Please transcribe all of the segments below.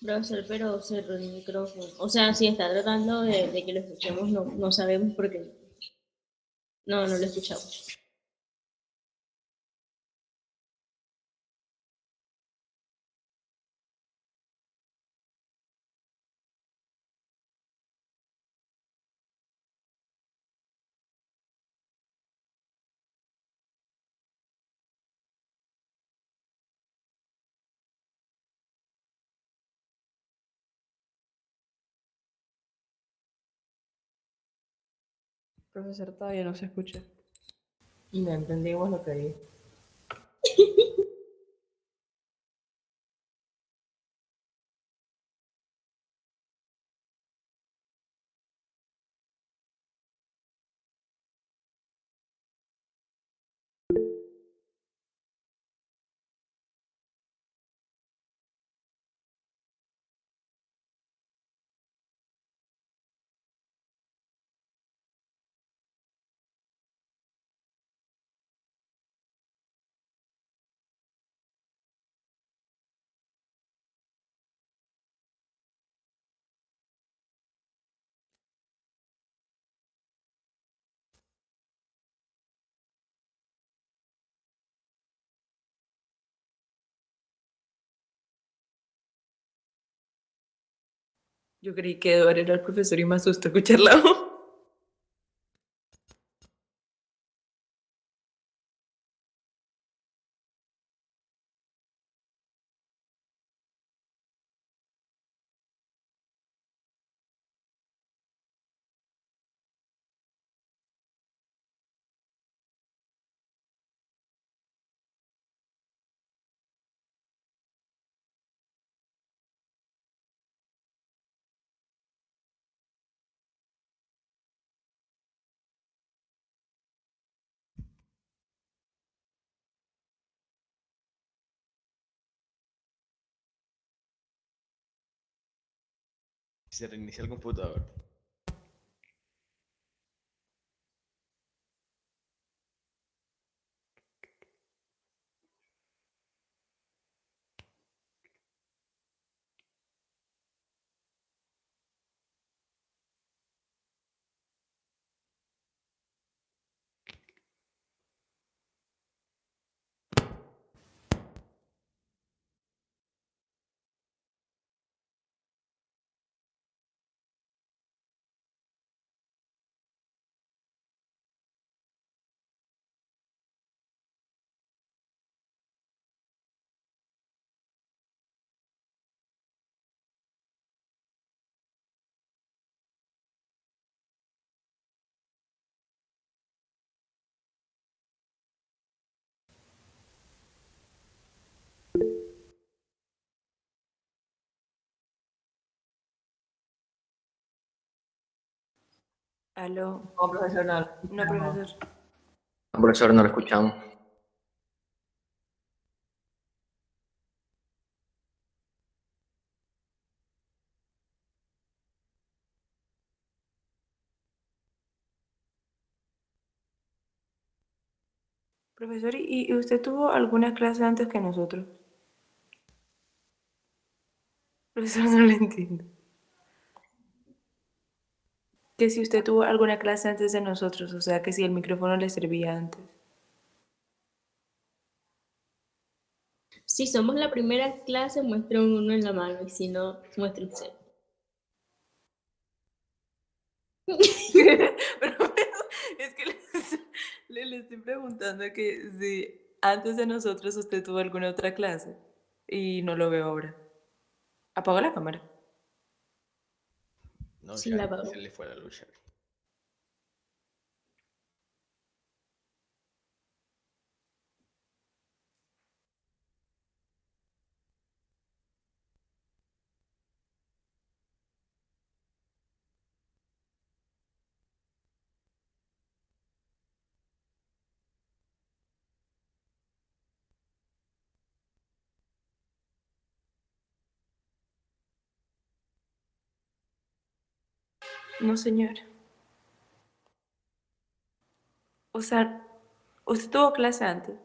Profesor, pero cerró el micrófono. O sea, si está tratando de que lo escuchemos, no, no sabemos por qué. No, no lo escuchamos. Profesor, todavía no se escucha. Y no entendimos lo que dijo. Yo creí que Eduardo era el profesor y me asustó escuchar la voz. Se reinicia el computador. Aló. No, profesor, no. No, profesor. No, profesor, no lo escuchamos. Profesor, ¿y usted tuvo alguna clase antes que nosotros? Profesor, no lo entiendo. Que si usted tuvo alguna clase antes de nosotros, o sea, que si el micrófono le servía antes. Si somos la primera clase, muestra un uno en la mano y si no, muestra un cero. Pero es que le estoy preguntando que si antes de nosotros usted tuvo alguna otra clase y no lo veo ahora. Apaga la cámara. No, Sí, la Shari, pago. se le fue la luz, Shari. No, señor. O sea, ¿usted tuvo clase antes?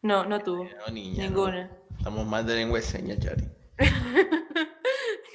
No, no tuvo. No, niña, no. Ninguna. Estamos más de lengua de señas, Shari.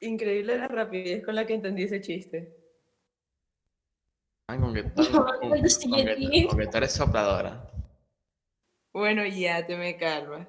Increíble la rapidez con la que entendí ese chiste. Ay, con que, ¿Cuánto sigue con que tú eres sopladora. Bueno, ya te me calmas.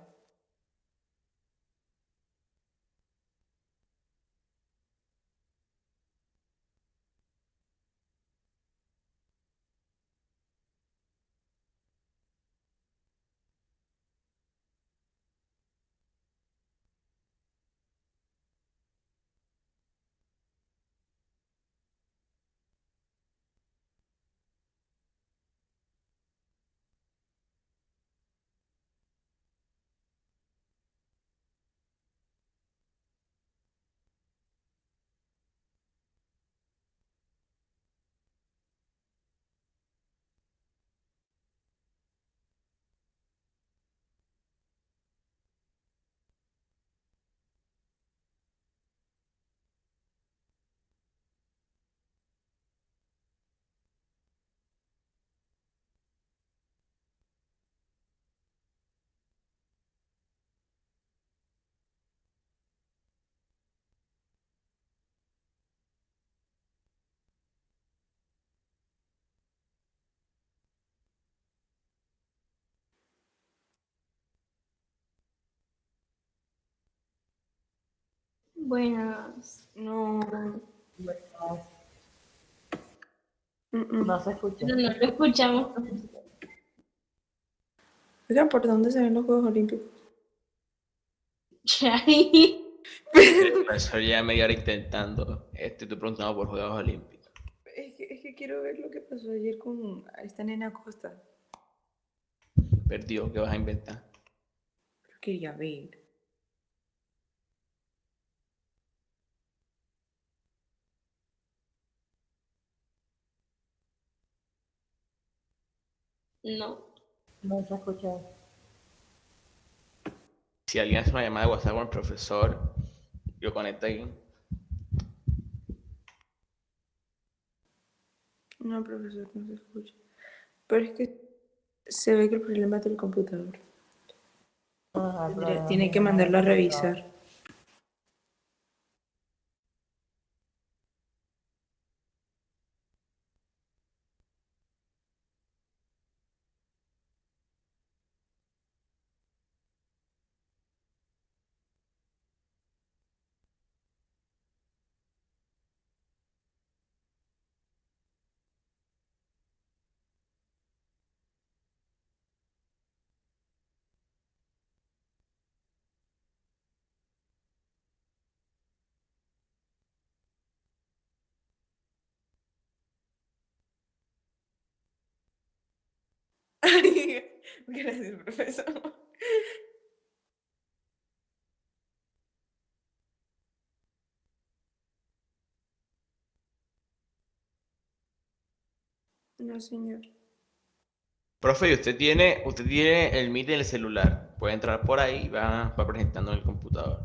Buenas. No. Bueno, Mm. no se escucha. No, no lo escuchamos, profesor. Oigan, ¿por dónde se ven los Juegos Olímpicos? Ahí. El profesor ya media hora intentando. Estoy preguntando por Juegos Olímpicos. Es que quiero ver lo que pasó ayer con esta nena Costa. Perdió, ¿qué vas a inventar? Pero quería ver. No. No se escucha. Si alguien hace una llamada de WhatsApp con el profesor, yo conecto ahí. No, profesor, no se escucha. Pero es que se ve que el problema es del computador. Ajá, el problema Tiene es que el mandarlo a computador. revisar. Gracias, profesor. No, señor. Profe, y usted tiene el Meet en el celular. Puede entrar por ahí y va presentando en el computador.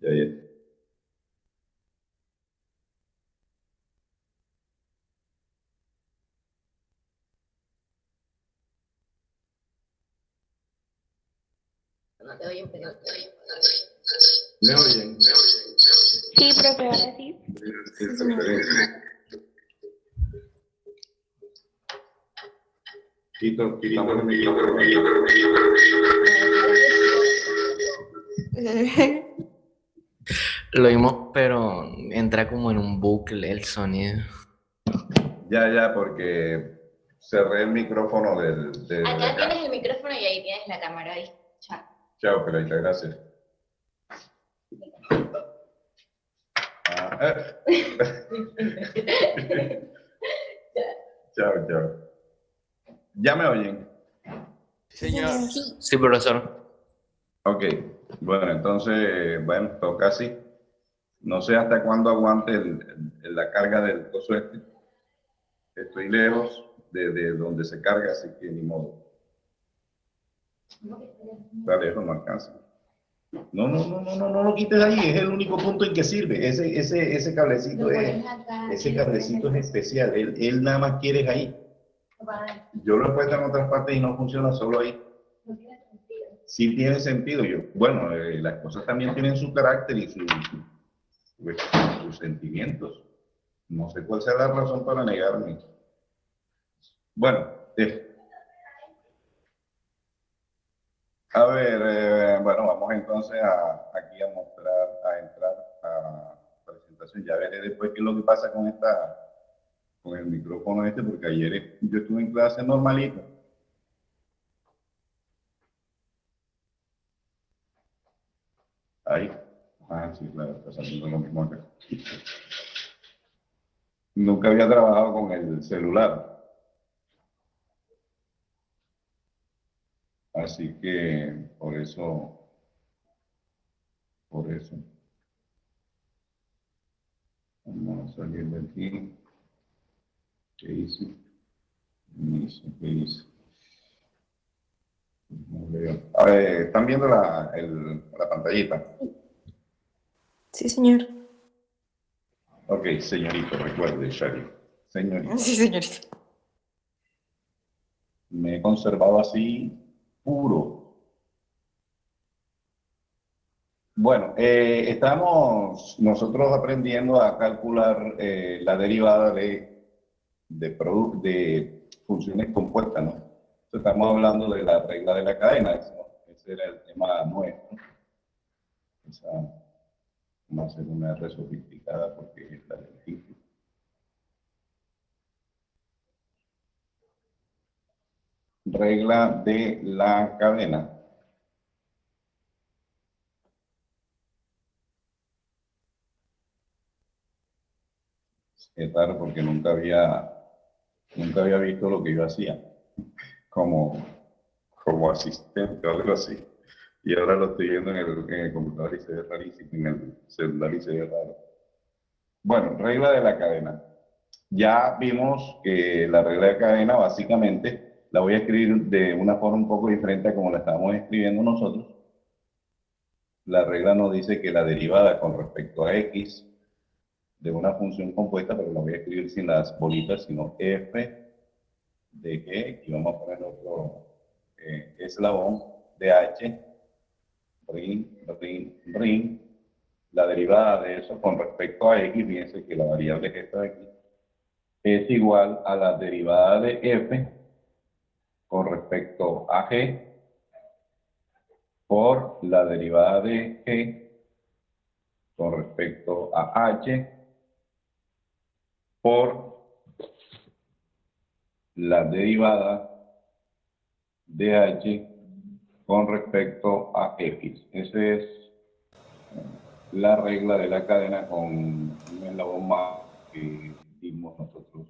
Ya, ya. No te oyen, pero no te oyen. ¿Me oyen? Sí, profe, ahora sí. Sí, preferencia. Quitamos el micrófono. Lo oímos, pero entra como en un bucle el sonido. Ya, porque cerré el micrófono de Acá acá. tienes el micrófono y ahí tienes la cámara ahí. Chao. Chao, Pelaita, gracias. Chao. ¿Ya me oyen? Sí, señor. Sí, profesor. Ok, bueno, entonces, bueno, toca así. No sé hasta cuándo aguante la carga del coso este. Estoy lejos de donde se carga, así que ni modo. Está lejos, no alcanza. No lo quites ahí, es el único punto en que sirve. Ese cablecito es especial. Él nada más quiere es ahí. Yo lo he puesto en otras partes y no funciona solo ahí. Sí tiene sentido. Bueno, las cosas también tienen su carácter y sus sentimientos. No sé cuál sea la razón para negarme. Bueno, a ver, bueno, vamos entonces aquí a mostrar, a entrar a presentación. Ya veré después qué es lo que pasa con el micrófono este, porque ayer yo estuve en clase normalito. Ahí. Ah, sí, claro, está saliendo lo mismo acá. Nunca había trabajado con el celular. Así que por eso. Vamos a salir de aquí. ¿Qué hice? ¿Qué hice? No veo. A ver, ¿están viendo la pantallita? Sí, señor. Ok, señorito, recuerde, Shari. Señorito, Sí, señorita. me he conservado así puro. Bueno, estamos nosotros aprendiendo a calcular la derivada de funciones compuestas, ¿no? Entonces, estamos hablando de la regla de la cadena, ese era el tema nuestro. Vamos a hacer una R sofisticada porque está difícil. Regla de la cadena. Es raro porque nunca había visto lo que yo hacía como asistente o algo así. Y ahora lo estoy viendo en el computador y se ve rarísimo, en el celular y se ve raro. Bueno, regla de la cadena. Ya vimos que la regla de cadena básicamente la voy a escribir de una forma un poco diferente a como la estábamos escribiendo nosotros. La regla nos dice que la derivada con respecto a x de una función compuesta, pero la voy a escribir sin las bolitas, sino f de g, y vamos a poner otro eslabón de h, rin, la derivada de eso con respecto a x, fíjense que la variable que está aquí, es igual a la derivada de f con respecto a g por la derivada de g con respecto a h por la derivada de h con respecto a x. Esa es la regla de la cadena con un eslabón más que dimos nosotros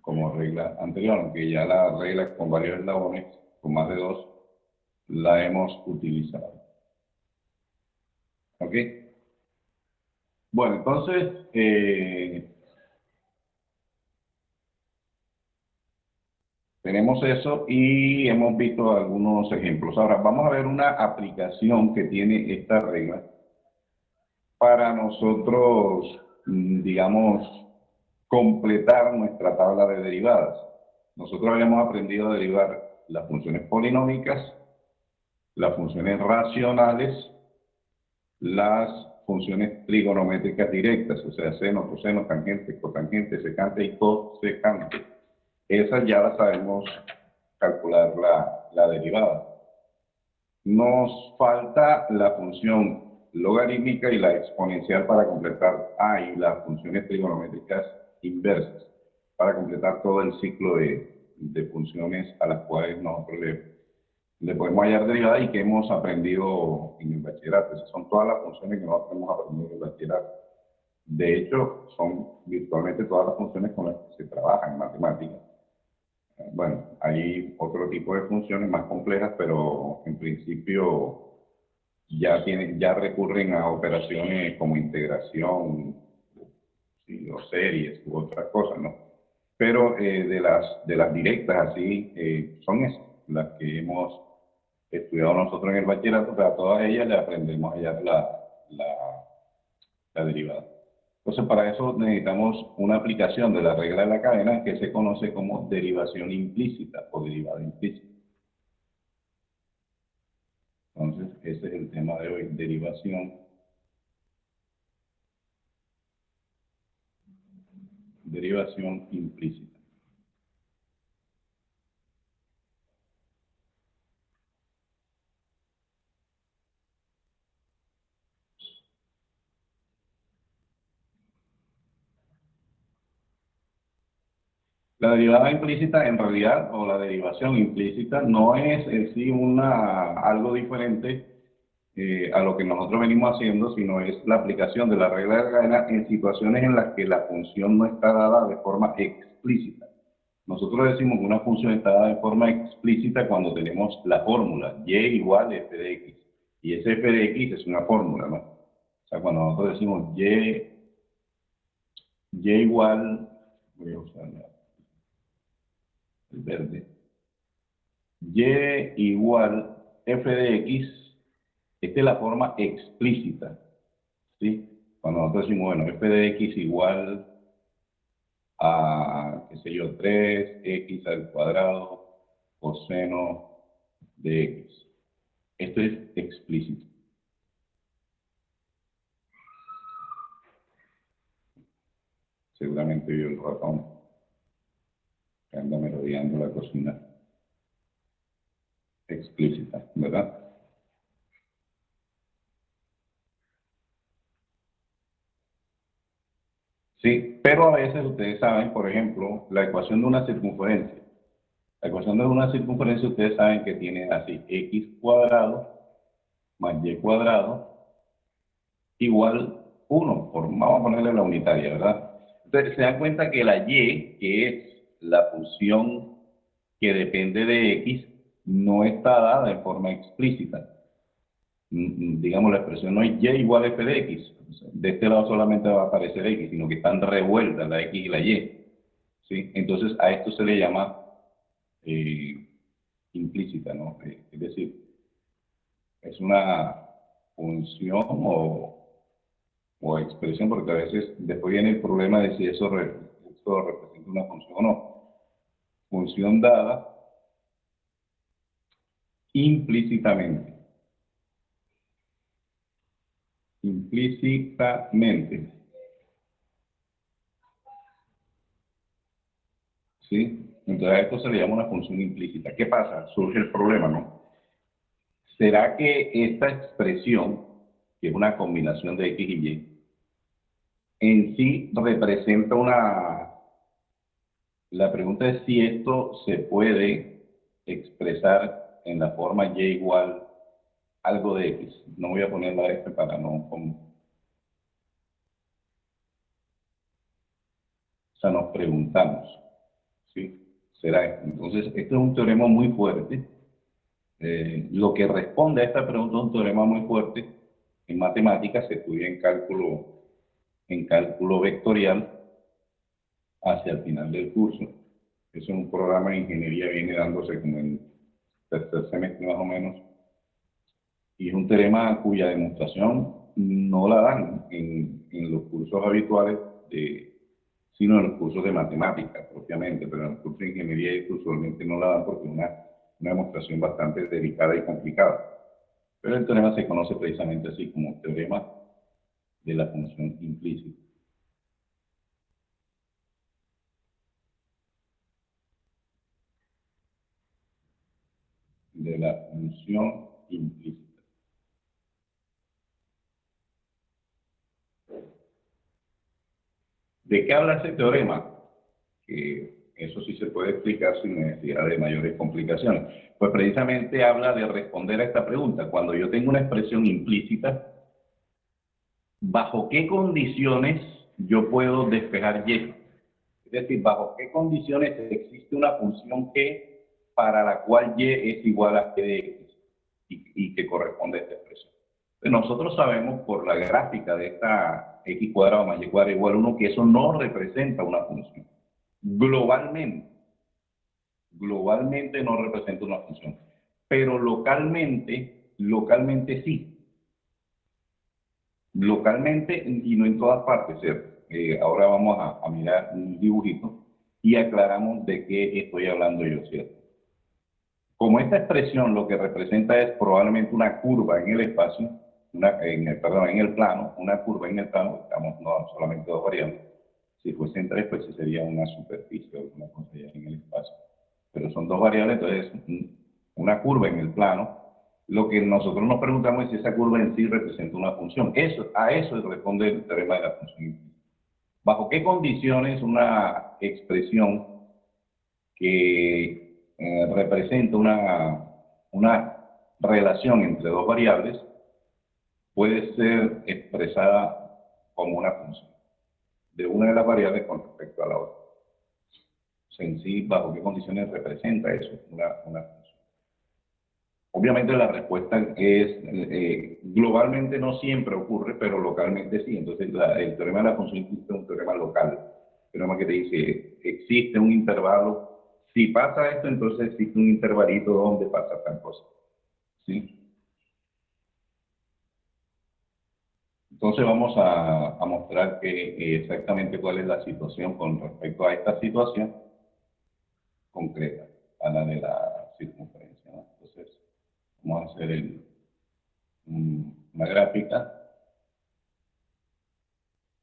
como regla anterior, aunque ya la regla con varios eslabones, con más de dos, la hemos utilizado. ¿Ok? Bueno, entonces, tenemos eso y hemos visto algunos ejemplos. Ahora, vamos a ver una aplicación que tiene esta regla para nosotros, digamos, completar nuestra tabla de derivadas. Nosotros habíamos aprendido a derivar las funciones polinómicas, las funciones racionales, las funciones trigonométricas directas, o sea, seno, coseno, tangente, cotangente, secante y cosecante. Esas ya las sabemos calcular la derivada. Nos falta la función logarítmica y la exponencial para completar, y las funciones trigonométricas inversas, para completar todo el ciclo de funciones a las cuales nosotros le podemos hallar derivada y que hemos aprendido en el bachillerato. Esas son todas las funciones que nosotros hemos aprendido en el bachillerato. De hecho, son virtualmente todas las funciones con las que se trabaja en matemáticas. Bueno, hay otro tipo de funciones más complejas, pero en principio ya recurren a operaciones como integración, sí, o series u otras cosas, ¿no? Pero de las directas así, son esas, las que hemos estudiado nosotros en el bachillerato, pero a todas ellas le aprendemos a hallar la derivada. Entonces, para eso necesitamos una aplicación de la regla de la cadena que se conoce como derivación implícita o derivada implícita. Entonces, ese es el tema de hoy, derivación implícita. La derivada implícita, en realidad, o la derivación implícita, no es en sí algo diferente a lo que nosotros venimos haciendo, sino es la aplicación de la regla de la cadena en situaciones en las que la función no está dada de forma explícita. Nosotros decimos que una función está dada de forma explícita cuando tenemos la fórmula y igual f de x. Y ese f de x es una fórmula, ¿no? O sea, cuando nosotros decimos y igual, voy a usar el verde, y igual f de x, esta es la forma explícita, ¿sí? Cuando nosotros decimos, bueno, f de x igual a, qué sé yo, 3x al cuadrado coseno de x. Esto es explícito. Seguramente vio el ratón que anda merodeando la cocina. Explícita, ¿verdad? Sí, pero a veces ustedes saben, por ejemplo, la ecuación de una circunferencia. La ecuación de una circunferencia ustedes saben que tiene así, x cuadrado más y cuadrado igual 1, vamos a ponerle la unitaria, ¿verdad? Entonces se dan cuenta que la y, que es la función que depende de x, no está dada de forma explícita. Digamos, la expresión no es y igual f de x. De este lado solamente va a aparecer x, sino que están revueltas la x y la y. ¿Sí? Entonces a esto se le llama implícita, ¿no? Es decir, es una función o expresión, porque a veces después viene el problema de si eso representa una función o no. Función dada implícitamente. Implícitamente. ¿Sí? Entonces a esto se le llama una función implícita. ¿Qué pasa? Surge el problema, ¿no? ¿Será que esta expresión, que es una combinación de x y y, en sí representa una... La pregunta es si esto se puede expresar en la forma y igual algo de x. No voy a poner la f para no... O sea, nos preguntamos, ¿sí? ¿Será esto? Entonces, este es un teorema muy fuerte. Lo que responde a esta pregunta es un teorema muy fuerte. En matemáticas se estudia en cálculo vectorial hacia el final del curso. Es un programa de ingeniería, viene dándose como en tercer semestre más o menos, y es un teorema cuya demostración no la dan en los cursos habituales, sino en los cursos de matemáticas propiamente, pero en los cursos de ingeniería usualmente no la dan porque es una demostración bastante delicada y complicada. Pero el teorema se conoce precisamente así como teorema de la función implícita. De la función implícita. ¿De qué habla ese teorema? Que eso sí se puede explicar sin necesidad de mayores complicaciones. Pues precisamente habla de responder a esta pregunta. Cuando yo tengo una expresión implícita, ¿bajo qué condiciones yo puedo despejar y? Es decir, ¿bajo qué condiciones existe una función que para la cual y es igual a g de x y que corresponde a esta expresión? Pues nosotros sabemos por la gráfica de esta x cuadrado más y cuadrado igual a 1 que eso no representa una función. Globalmente no representa una función, pero localmente sí. Localmente y no en todas partes, ¿cierto? Ahora vamos a mirar un dibujito y aclaramos de qué estoy hablando yo, ¿cierto? Como esta expresión lo que representa es probablemente una curva en el espacio, en el plano, una curva en el plano, estamos no solamente dos variables. Si fuesen tres, pues sí sería una superficie o alguna cosa ya en el espacio. Pero son dos variables, entonces una curva en el plano. Lo que nosotros nos preguntamos es si esa curva en sí representa una función. A eso responde el teorema de la función. ¿Bajo qué condiciones una expresión que representa una relación entre dos variables puede ser expresada como una función de una de las variables con respecto a la otra? En sí, ¿bajo qué condiciones representa eso una función? Obviamente la respuesta es, globalmente no siempre ocurre, pero localmente sí. Entonces el teorema de la función implícita es un teorema local. Un teorema que te dice, existe un intervalo. Si pasa esto, entonces existe un intervalito donde pasa tal cosa. ¿Sí? Entonces vamos a mostrar exactamente cuál es la situación con respecto a esta situación concreta, a la de la circunferencia, ¿no? Entonces, vamos a hacer una gráfica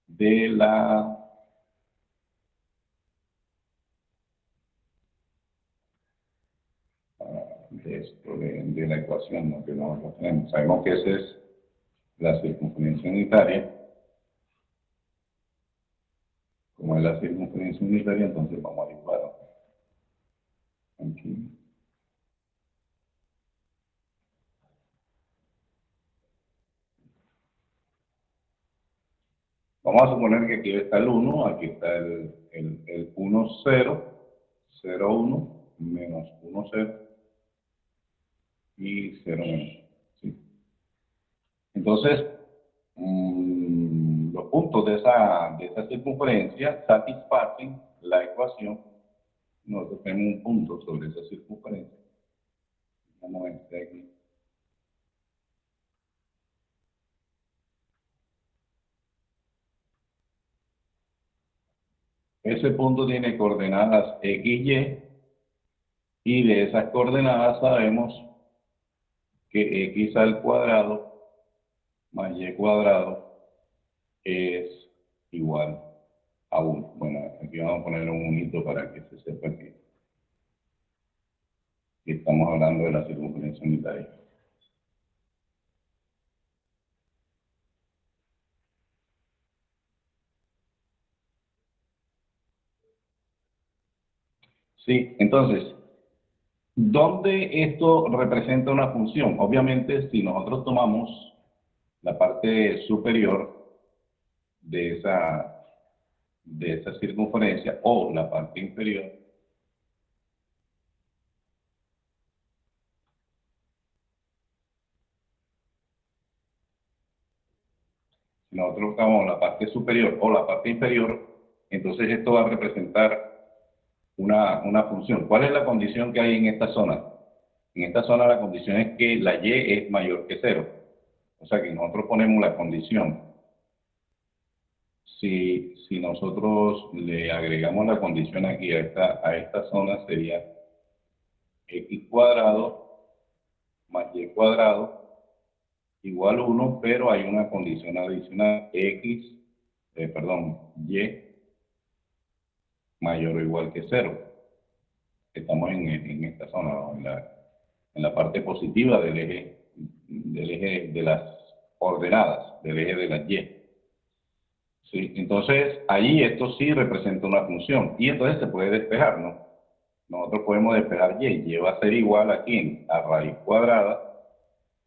de de la ecuación, ¿no? Que nosotros tenemos. Sabemos que esa es la circunferencia unitaria. Como es la circunferencia unitaria, entonces vamos a dibujar aquí. Vamos a suponer que aquí está el 1, aquí está el 1, 0, 0, 1, menos 1, 0 y 0, menos 1. ¿Sí? Entonces, los puntos de esa circunferencia satisfacen la ecuación. Nosotros tenemos un punto sobre esa circunferencia. Vamos a ver aquí. Ese punto tiene coordenadas x, y de esas coordenadas sabemos que x al cuadrado más y cuadrado es igual a 1. Bueno, aquí vamos a poner un unito para que se sepa que estamos hablando de la circunferencia unitaria. Sí, entonces, ¿dónde esto representa una función? Obviamente, si nosotros tomamos la parte superior de esa circunferencia o la parte inferior, si nosotros tomamos la parte superior o la parte inferior, entonces esto va a representar una función. ¿Cuál es la condición que hay en esta zona? En esta zona la condición es que la y es mayor que 0. O sea que nosotros ponemos la condición. Si nosotros le agregamos la condición aquí a esta zona, sería x cuadrado más y cuadrado igual 1, pero hay una condición adicional, y mayor o igual que 0. Estamos en esta zona, ¿no? En la parte positiva del eje de las ordenadas, del eje de las y. ¿Sí? Entonces, ahí esto sí representa una función, y entonces se puede despejar, ¿no? Nosotros podemos despejar y. Y va a ser igual a ¿quién? A raíz cuadrada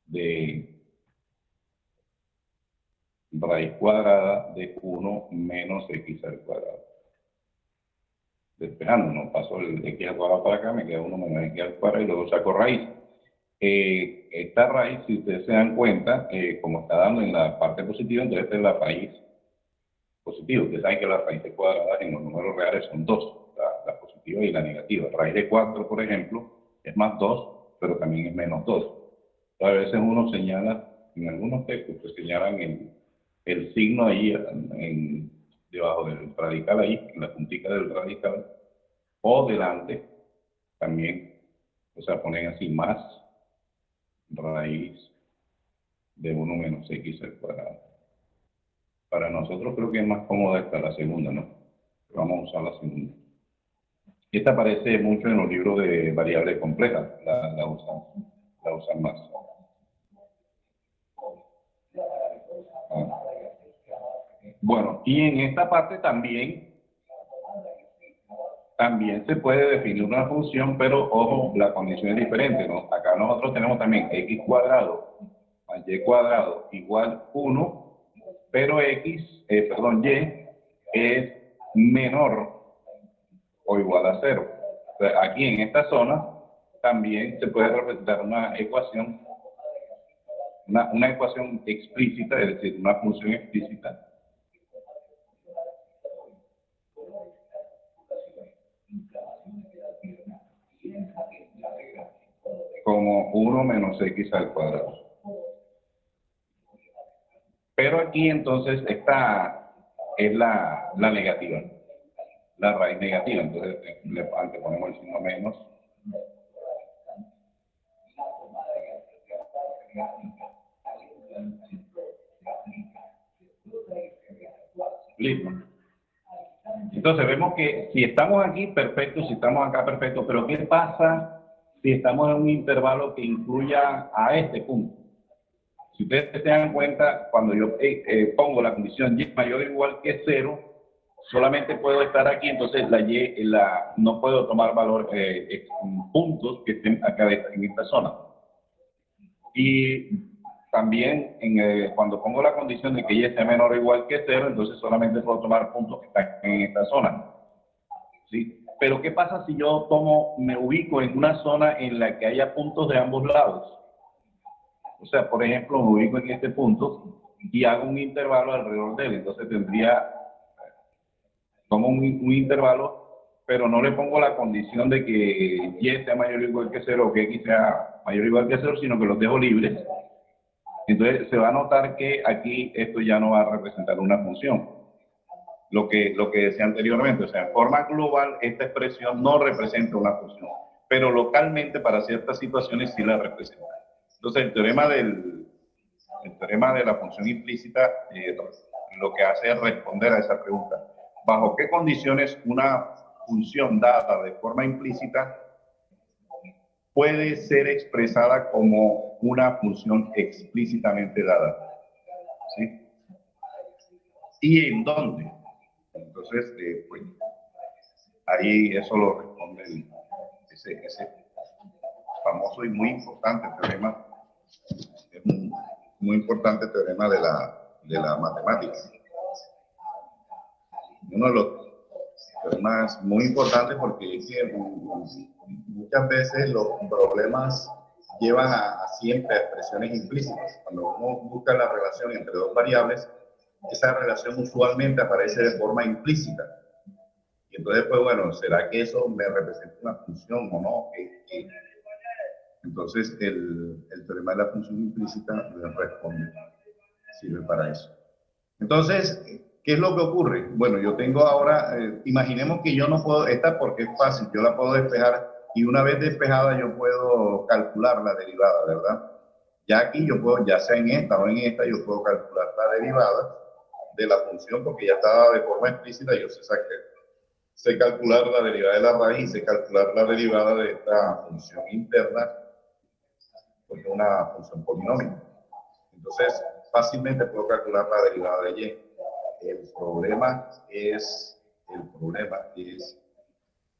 de 1 menos x al cuadrado. Despejando, no paso el x al cuadrado para acá, me queda 1 menos x al cuadrado y luego saco raíz. Esta raíz, si ustedes se dan cuenta, como está dando en la parte positiva, entonces esta es la raíz positiva. Ustedes saben que las raíces cuadradas en los números reales son 2, la positiva y la negativa. Raíz de 4, por ejemplo, es más 2, pero también es menos 2. A veces uno señala, en algunos textos, pues señalan el signo ahí debajo del radical ahí, en la puntica del radical, o delante también, o sea, ponen así más raíz de 1 menos x al cuadrado. Para nosotros creo que es más cómoda esta, la segunda, ¿no? Vamos a usar la segunda. Esta aparece mucho en los libros de variables complejas, la usan más. Bueno, y en esta parte también se puede definir una función, pero ojo, la condición es diferente, ¿no? Acá nosotros tenemos también x cuadrado más y cuadrado igual 1, pero y es menor o igual a 0. Entonces, aquí en esta zona también se puede representar una ecuación, una ecuación explícita, es decir, una función explícita, como 1 menos x al cuadrado. Pero aquí entonces esta es la negativa, la raíz negativa. Entonces antes ponemos el signo menos. Listo. Entonces vemos que si estamos aquí, perfecto, si estamos acá, perfecto, pero ¿qué pasa si estamos en un intervalo que incluya a este punto? Si ustedes se dan cuenta, cuando yo pongo la condición y mayor o igual que 0, solamente puedo estar aquí, entonces no puedo tomar valor, puntos que estén acá en esta zona. Y también cuando pongo la condición de que y sea menor o igual que 0, entonces solamente puedo tomar puntos que están en esta zona. ¿Sí? Pero ¿qué pasa si yo me ubico en una zona en la que haya puntos de ambos lados? O sea, por ejemplo, me ubico en este punto y hago un intervalo alrededor de él. Entonces tomo un intervalo, pero no le pongo la condición de que y sea mayor o igual que 0 o que x sea mayor o igual que 0, sino que los dejo libres. Entonces se va a notar que aquí esto ya no va a representar una función. Lo que decía anteriormente, o sea, en forma global esta expresión no representa una función, pero localmente para ciertas situaciones sí la representa. Entonces el teorema de la función implícita lo que hace es responder a esa pregunta. ¿Bajo qué condiciones una función dada de forma implícita puede ser expresada como una función explícitamente dada? ¿Sí? ¿Y en dónde? Entonces, pues, ahí eso lo responde ese famoso y muy importante teorema, muy importante teorema de la matemática. Uno de los teoremas muy importantes porque es que muchas veces los problemas llevan siempre a expresiones implícitas. Cuando uno busca la relación entre 2 variables, esa relación usualmente aparece de forma implícita. Y entonces, pues bueno, ¿será que eso me representa una función o no? Entonces, el teorema de la función implícita responde, sirve para eso. Entonces, ¿qué es lo que ocurre? Bueno, yo tengo ahora, imaginemos que yo no puedo, esta porque es fácil, yo la puedo despejar y una vez despejada yo puedo calcular la derivada, ¿verdad? Ya aquí yo puedo, ya sea en esta o en esta, yo puedo calcular la derivada de la función porque ya estaba de forma explícita, yo sé calcular la derivada de la raíz, sé calcular la derivada de esta función interna, porque es una función polinómica. Entonces, fácilmente puedo calcular la derivada de y. El problema es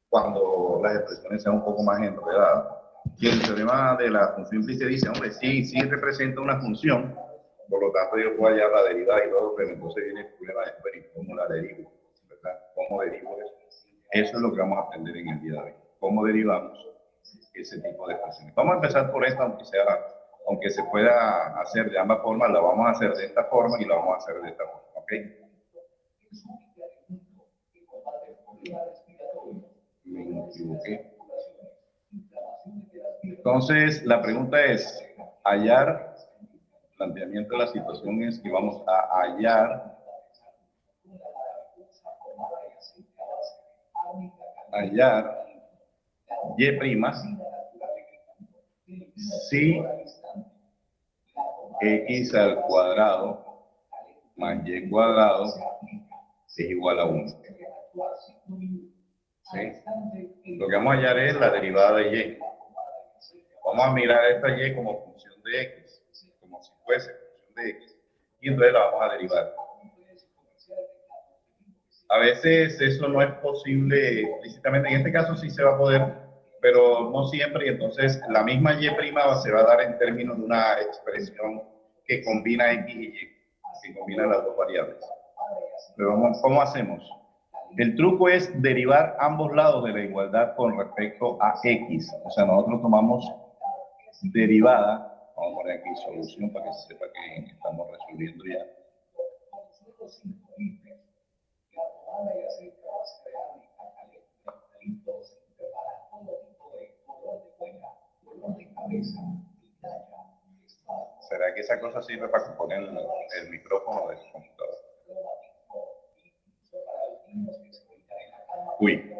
cuando las expresiones sean un poco más enredadas. Y el teorema de la función implícita dice, hombre, sí representa una función, por lo tanto yo puedo hallar la derivada y todo, pero entonces viene el problema de bueno, ¿cómo la derivo? ¿Verdad? ¿Cómo derivo eso? Eso es lo que vamos a aprender en el día de hoy. ¿Cómo derivamos ese tipo de expresiones? Vamos a empezar por esto, aunque se pueda hacer de ambas formas, la vamos a hacer de esta forma y la vamos a hacer de esta forma, ¿ok? Me equivoqué. Entonces, la pregunta es, hallar, el planteamiento de la situación es que vamos a hallar y' si x al cuadrado más y cuadrado es igual a 1. ¿Sí? Lo que vamos a hallar es la derivada de y. Vamos a mirar esta y como función de x, como si fuese función de x, y entonces la vamos a derivar. A veces eso no es posible explícitamente, en este caso sí se va a poder, pero no siempre, y entonces la misma y' se va a dar en términos de una expresión que combina x y y, que combina las dos variables. Pero ¿cómo hacemos? El truco es derivar ambos lados de la igualdad con respecto a x. O sea, nosotros tomamos derivada, vamos a poner aquí solución para que se sepa que estamos resolviendo ya. ¿Será que esa cosa sirve para componer el micrófono del computador? Uy.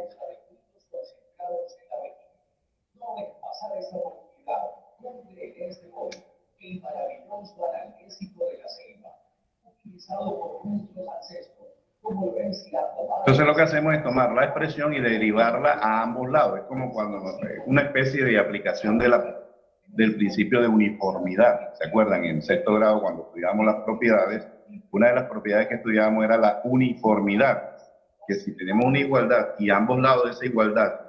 Entonces lo que hacemos es tomar la expresión y derivarla a ambos lados. Es como cuando una especie de aplicación del principio de uniformidad. ¿Se acuerdan? En sexto grado, cuando estudiamos las propiedades, una de las propiedades que estudiábamos era la uniformidad. Que si tenemos una igualdad y ambos lados de esa igualdad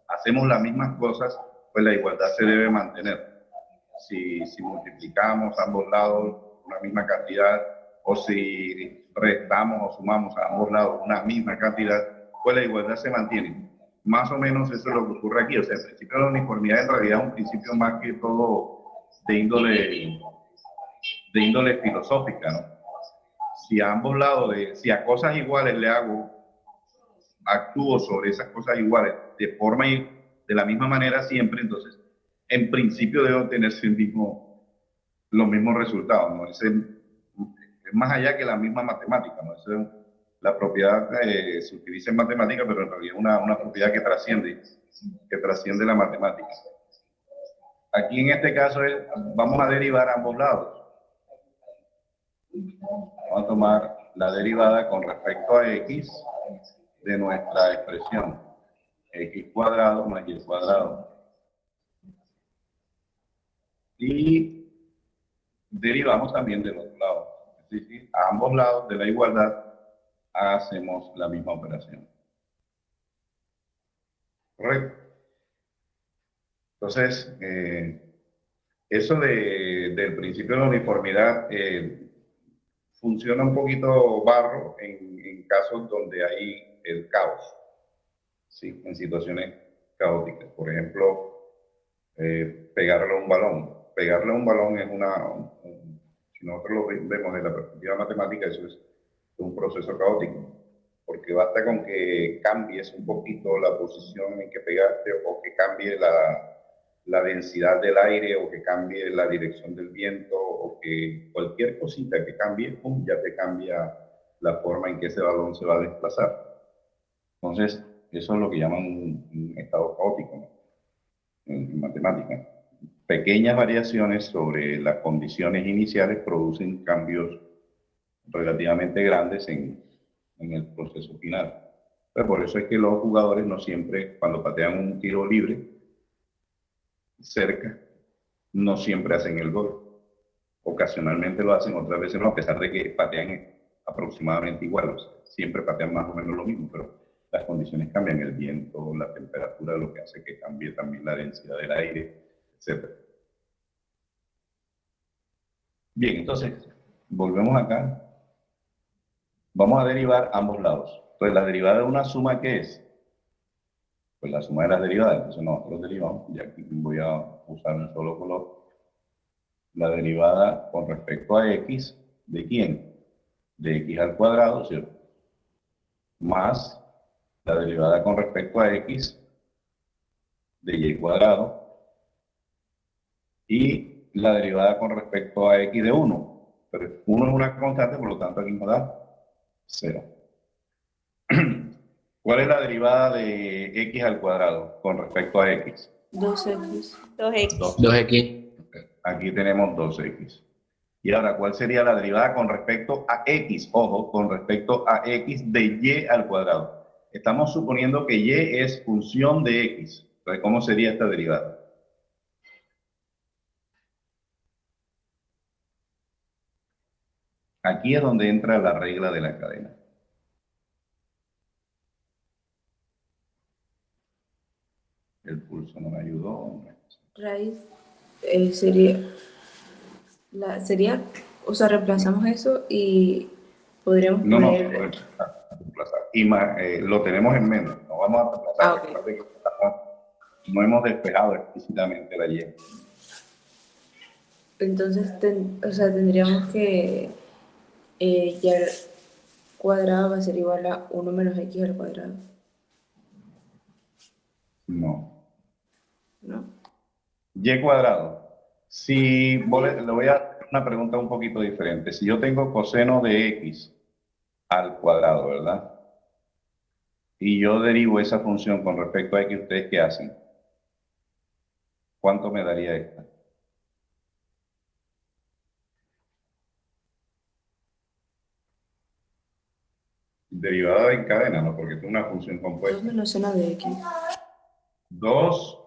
hacemos las mismas cosas, pues la igualdad se debe mantener. Si multiplicamos ambos lados una misma cantidad, o si restamos o sumamos a ambos lados una misma cantidad, pues la igualdad se mantiene. Más o menos eso es lo que ocurre aquí. O sea, el principio de la uniformidad en realidad es un principio más que todo de índole filosófica, ¿no? Si a ambos lados, si a cosas iguales actúo sobre esas cosas iguales de forma y de la misma manera siempre, entonces en principio debo tener los mismos resultados, ¿no? Es más allá que la misma matemática, ¿no? La propiedad se utiliza en matemática, pero en realidad es una propiedad que trasciende la matemática. Aquí en este caso vamos a derivar ambos lados. Vamos a tomar la derivada con respecto a x de nuestra expresión x cuadrado más y cuadrado. Y derivamos también del otro lado. Es decir, a ambos lados de la igualdad hacemos la misma operación. ¿Correcto? Entonces, eso del principio de la uniformidad funciona un poquito barro en casos donde hay el caos, ¿sí? En situaciones caóticas. Por ejemplo, pegarle a un balón. Pegarle a un balón es si nosotros lo vemos desde la perspectiva matemática, eso es un proceso caótico. porque basta con que cambies un poquito la posición en que pegaste o que cambie la densidad del aire o que cambie la dirección del viento o que cualquier cosita que cambie, ¡pum!, ya te cambia la forma en que ese balón se va a desplazar. Entonces, eso es lo que llaman un estado caótico, ¿no?, en matemática. Pequeñas variaciones sobre las condiciones iniciales producen cambios relativamente grandes en el proceso final. Pero por eso es que los jugadores no siempre, cuando patean un tiro libre cerca, no siempre hacen el gol. Ocasionalmente lo hacen, otras veces no, a pesar de que patean aproximadamente igual. O sea, siempre patean más o menos lo mismo, pero las condiciones cambian, el viento, la temperatura, lo que hace que cambie también la densidad del aire, etc. Bien, entonces, volvemos acá. Vamos a derivar ambos lados. Entonces, la derivada de una suma, ¿qué es? Pues la suma de las derivadas. Entonces, nosotros derivamos, y aquí voy a usar un solo color, la derivada con respecto a x, ¿de quién? De x al cuadrado, ¿cierto? Más la derivada con respecto a x de y cuadrado y la derivada con respecto a x de 1. Pero 1 es una constante, por lo tanto aquí nos da 0. ¿Cuál es la derivada de x al cuadrado con respecto a x? 2x. 2x. 2x. Aquí tenemos 2x. Y ahora, ¿cuál sería la derivada con respecto a x? Ojo, con respecto a x de y al cuadrado. Estamos suponiendo que y es función de x. Entonces, ¿cómo sería esta derivada? Aquí es donde entra la regla de la cadena. El pulso no me ayudó. Raíz sería, o sea, reemplazamos eso y podríamos No, no, poner... reemplazar. Y más, lo tenemos en menos. No vamos a reemplazar. Ah, ok. Recuerden que no hemos despejado explícitamente la y. Entonces, o sea, tendríamos que y al cuadrado va a ser igual a 1 menos x al cuadrado, No. ¿no? Y cuadrado. Si le voy a hacer una pregunta un poquito diferente. Si yo tengo coseno de x al cuadrado, ¿verdad? Y yo derivo esa función con respecto a x, ¿ustedes qué hacen? ¿Cuánto me daría esta? Derivada en cadena, ¿no? Porque es una función 2 compuesta. menos seno de x. 2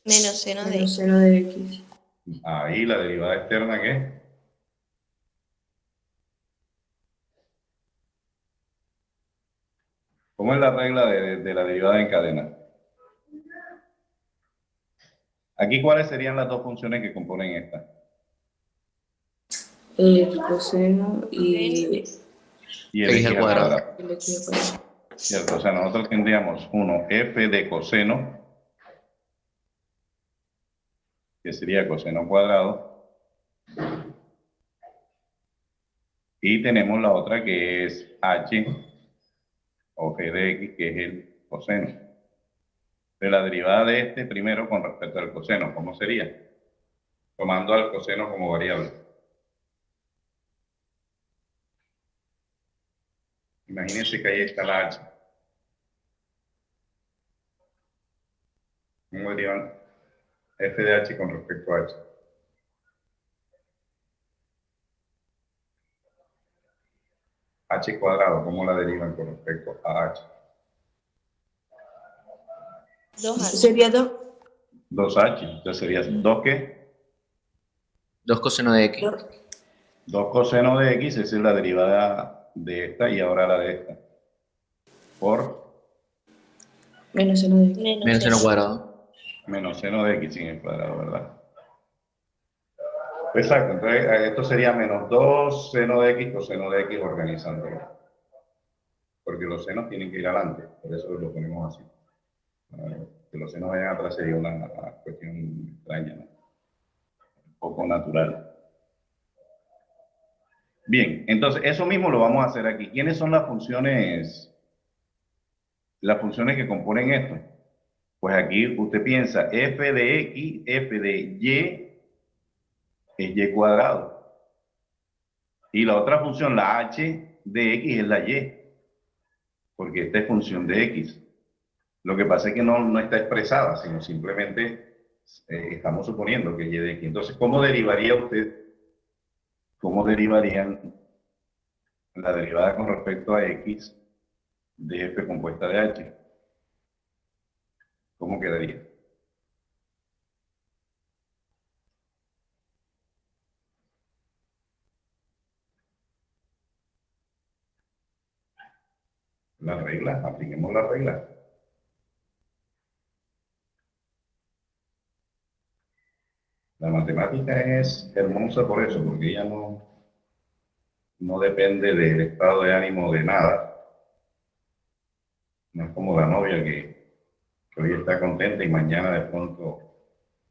Menos seno de Menos x. seno de x. ahí la derivada externa, ¿qué? ¿Cómo es la regla de la derivada en cadena? Aquí, ¿cuáles serían las dos funciones que componen esta? El coseno y Y el X x al al cuadrado. cuadrado. el x al cuadrado. ¿Cierto? O sea, nosotros tendríamos uno f de coseno, que sería coseno cuadrado, y tenemos la otra que es h o g de x, que es el coseno. De la derivada de este primero con respecto al coseno, ¿cómo sería? Tomando al coseno como variable. Imagínense que ahí está la h. ¿Cómo derivan f de h con respecto a h? H cuadrado, ¿cómo la derivan con respecto a h? 2h. Sería 2. 2h, entonces sería 2 ¿qué? 2 coseno de x. 2 coseno de x, esa es la derivada de esta y ahora la de esta. Por Menos seno de x. Menos seno cuadrado. menos seno de x sin el cuadrado, ¿verdad? Exacto, entonces esto sería menos 2 seno de x coseno de x organizándolo. Porque los senos tienen que ir adelante, por eso lo ponemos así. Que los senos vayan atrás sería una cuestión extraña, ¿no? Un poco natural. Bien, entonces eso mismo lo vamos a hacer aquí. ¿Quiénes son las funciones que componen esto? Pues aquí usted piensa f de x, f de y es y cuadrado. Y la otra función, la h de x, es la y, porque esta es función de x. Lo que pasa es que no está expresada, sino simplemente estamos suponiendo que y de x. Entonces, ¿cómo derivaría usted? ¿Cómo derivarían la derivada con respecto a x de f compuesta de h? ¿Cómo quedaría? La regla, apliquemos la regla. La matemática es hermosa por eso, porque ella no depende del estado de ánimo de nada. No es como la novia que hoy está contenta y mañana de pronto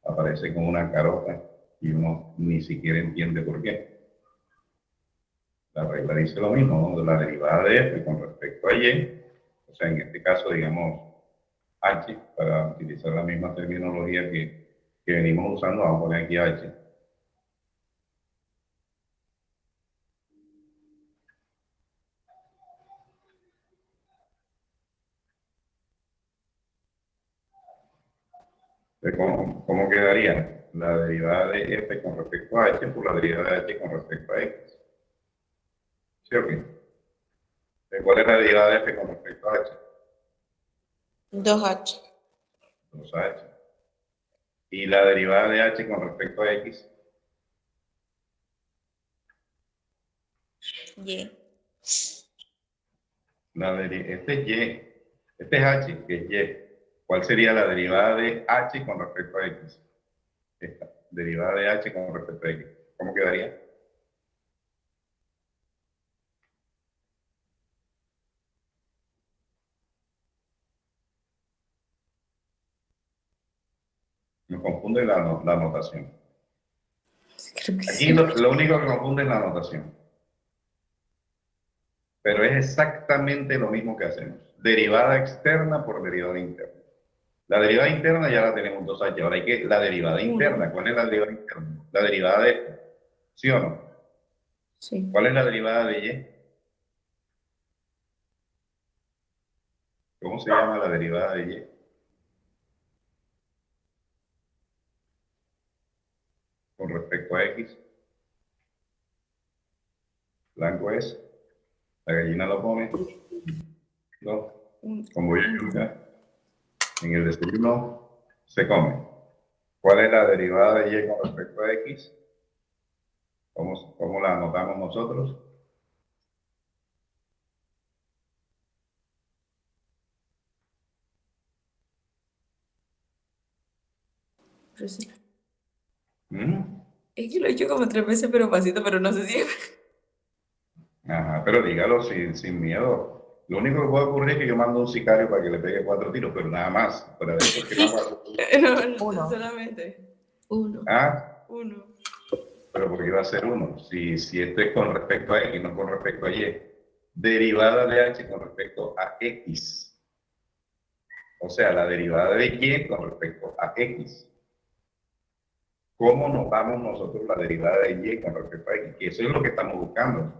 aparece con una carota y uno ni siquiera entiende por qué. La regla dice lo mismo, ¿no? La derivada de f con respecto a y, o sea, en este caso, digamos, h, para utilizar la misma terminología que venimos usando, vamos a poner aquí h. ¿Cómo quedaría? La derivada de f con respecto a h por la derivada de h con respecto a x. ¿Sí o qué? ¿Cuál es la derivada de f con respecto a h? 2h. 2h. ¿Y la derivada de h con respecto a x? Y. Este es y. Este es h, que es y. ¿Cuál sería la derivada de h con respecto a x? Esta, derivada de h con respecto a x. ¿Cómo quedaría? Nos confunde la notación. Creo que Aquí sí. lo único que confunde es la notación. Pero es exactamente lo mismo que hacemos. Derivada externa por derivada interna. La derivada interna ya la tenemos 2h. Ahora hay que la derivada interna. ¿Cuál es la derivada interna? La derivada de esto. ¿Sí o no? Sí. ¿Cuál es la derivada de y? ¿Cómo se llama la derivada de y? Con respecto a x. Blanco es. La gallina lo pone. No. Como yo nunca. En el desayuno se come. ¿Cuál es la derivada de y con respecto a x? ¿Cómo la anotamos nosotros? Pero sí. ¿Mm? Es que lo he hecho como 3 veces, pero pasito, pero no sé si. Ajá, pero dígalo sin miedo. Lo único que puede ocurrir es que yo mando un sicario para que le pegue 4 tiros, pero nada más. Fuera de eso, ¿qué más va a ocurrir? No, Uno. solamente. Uno. Ah, Uno. pero porque iba a ser uno. Si esto es con respecto a x, no con respecto a y. Derivada de h con respecto a x. O sea, la derivada de y con respecto a x. ¿Cómo notamos nosotros la derivada de y con respecto a x? Que eso es lo que estamos buscando.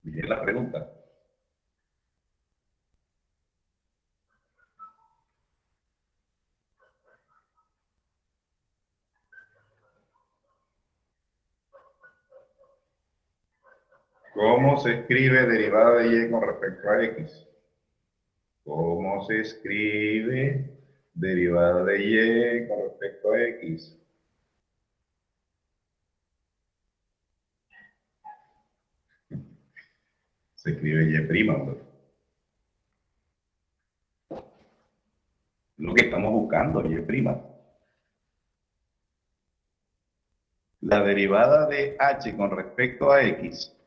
Miren la pregunta. ¿Cómo se escribe derivada de y con respecto a x? ¿Cómo se escribe derivada de y con respecto a x? Se escribe y prima, hombre. Lo que estamos buscando, y prima. La derivada de h con respecto a x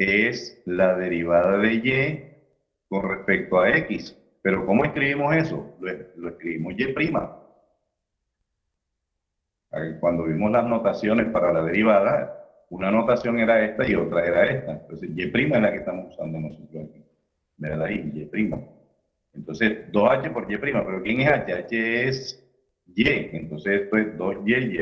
es la derivada de y con respecto a x. Pero ¿cómo escribimos eso? Lo escribimos y prima. Cuando vimos las notaciones para la derivada, una notación era esta y otra era esta. Entonces, y' es la que estamos usando nosotros aquí. ¿Verdad? Ahí, y'. Entonces, 2h por y', pero ¿quién es h? H es y, entonces esto es 2y, y'.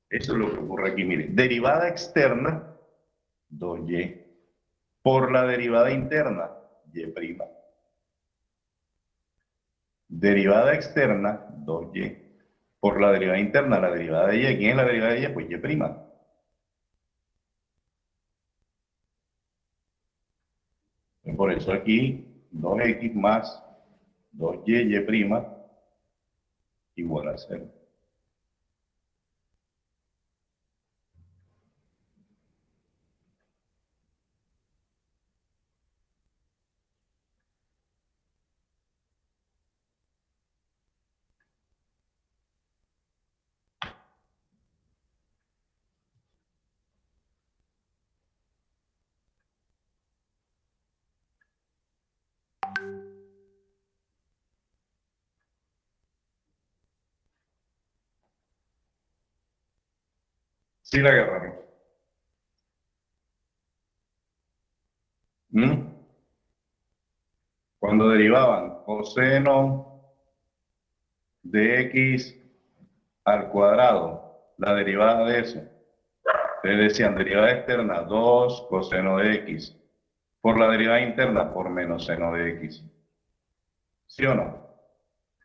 Eso es lo que ocurre aquí, miren. Derivada externa, 2y, por la derivada interna, y'. Derivada externa, 2y, por la derivada interna, la derivada de y. ¿Quién es la derivada de y? Pues y'. Por eso aquí 2x más 2y, y' igual a 0. Sí la agarraron. Cuando derivaban coseno de x al cuadrado, la derivada de eso, ustedes decían derivada externa 2 coseno de x, por la derivada interna por menos seno de x. ¿Sí o no?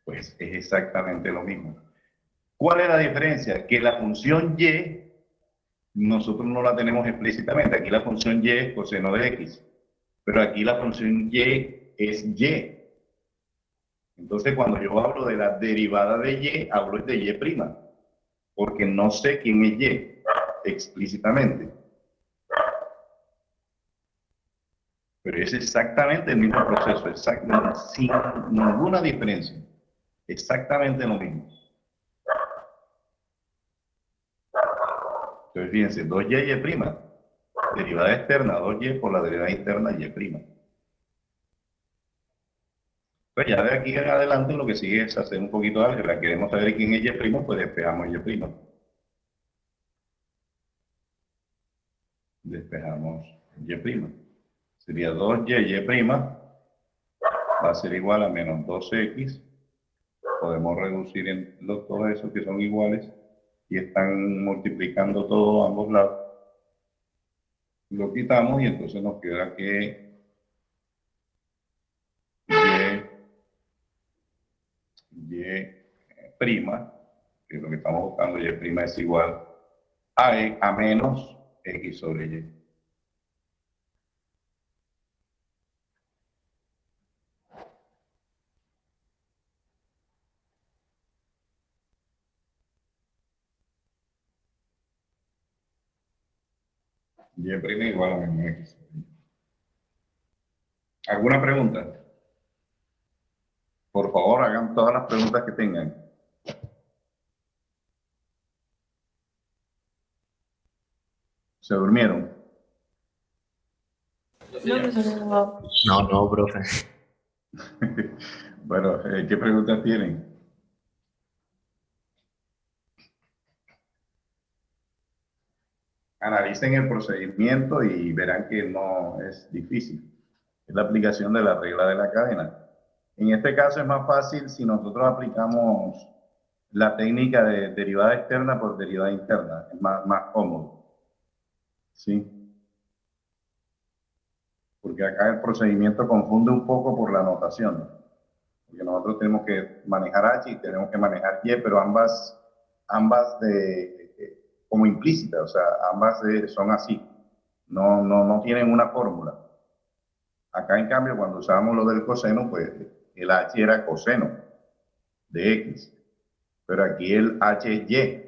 Pues es exactamente lo mismo. ¿Cuál es la diferencia? Que la función y nosotros no la tenemos explícitamente. Aquí la función y es coseno de x, pero aquí la función y es y. Entonces, cuando yo hablo de la derivada de y, hablo de y', porque no sé quién es y explícitamente. Pero es exactamente el mismo proceso, exactamente, sin ninguna diferencia. Exactamente lo mismo. Entonces, fíjense, 2y, y'. Derivada externa, 2y por la derivada interna, y'. Pues ya de aquí en adelante lo que sigue es hacer un poquito de álgebra. Queremos saber quién es y', pues despejamos y'. Despejamos y'. Sería 2y', va a ser igual a menos 2x. Podemos reducir en todos esos que son iguales y están multiplicando todo a ambos lados. Lo quitamos y entonces nos queda que y', que es lo que estamos buscando, y' es igual a menos x sobre y. Y' igual a menos x sobre y. ¿Alguna pregunta? Por favor, hagan todas las preguntas que tengan. ¿Se durmieron? No, profe. Bueno, ¿qué preguntas tienen? Analicen el procedimiento y verán que no es difícil. Es la aplicación de la regla de la cadena. En este caso es más fácil si nosotros aplicamos la técnica de derivada externa por derivada interna. Es más cómodo. ¿Sí? Porque acá el procedimiento confunde un poco por la notación. Porque nosotros tenemos que manejar h y tenemos que manejar y, pero ambas como implícitas, o sea, ambas son así. No tienen una fórmula. Acá, en cambio, cuando usábamos lo del coseno, pues el h era coseno de x, pero aquí el h es y.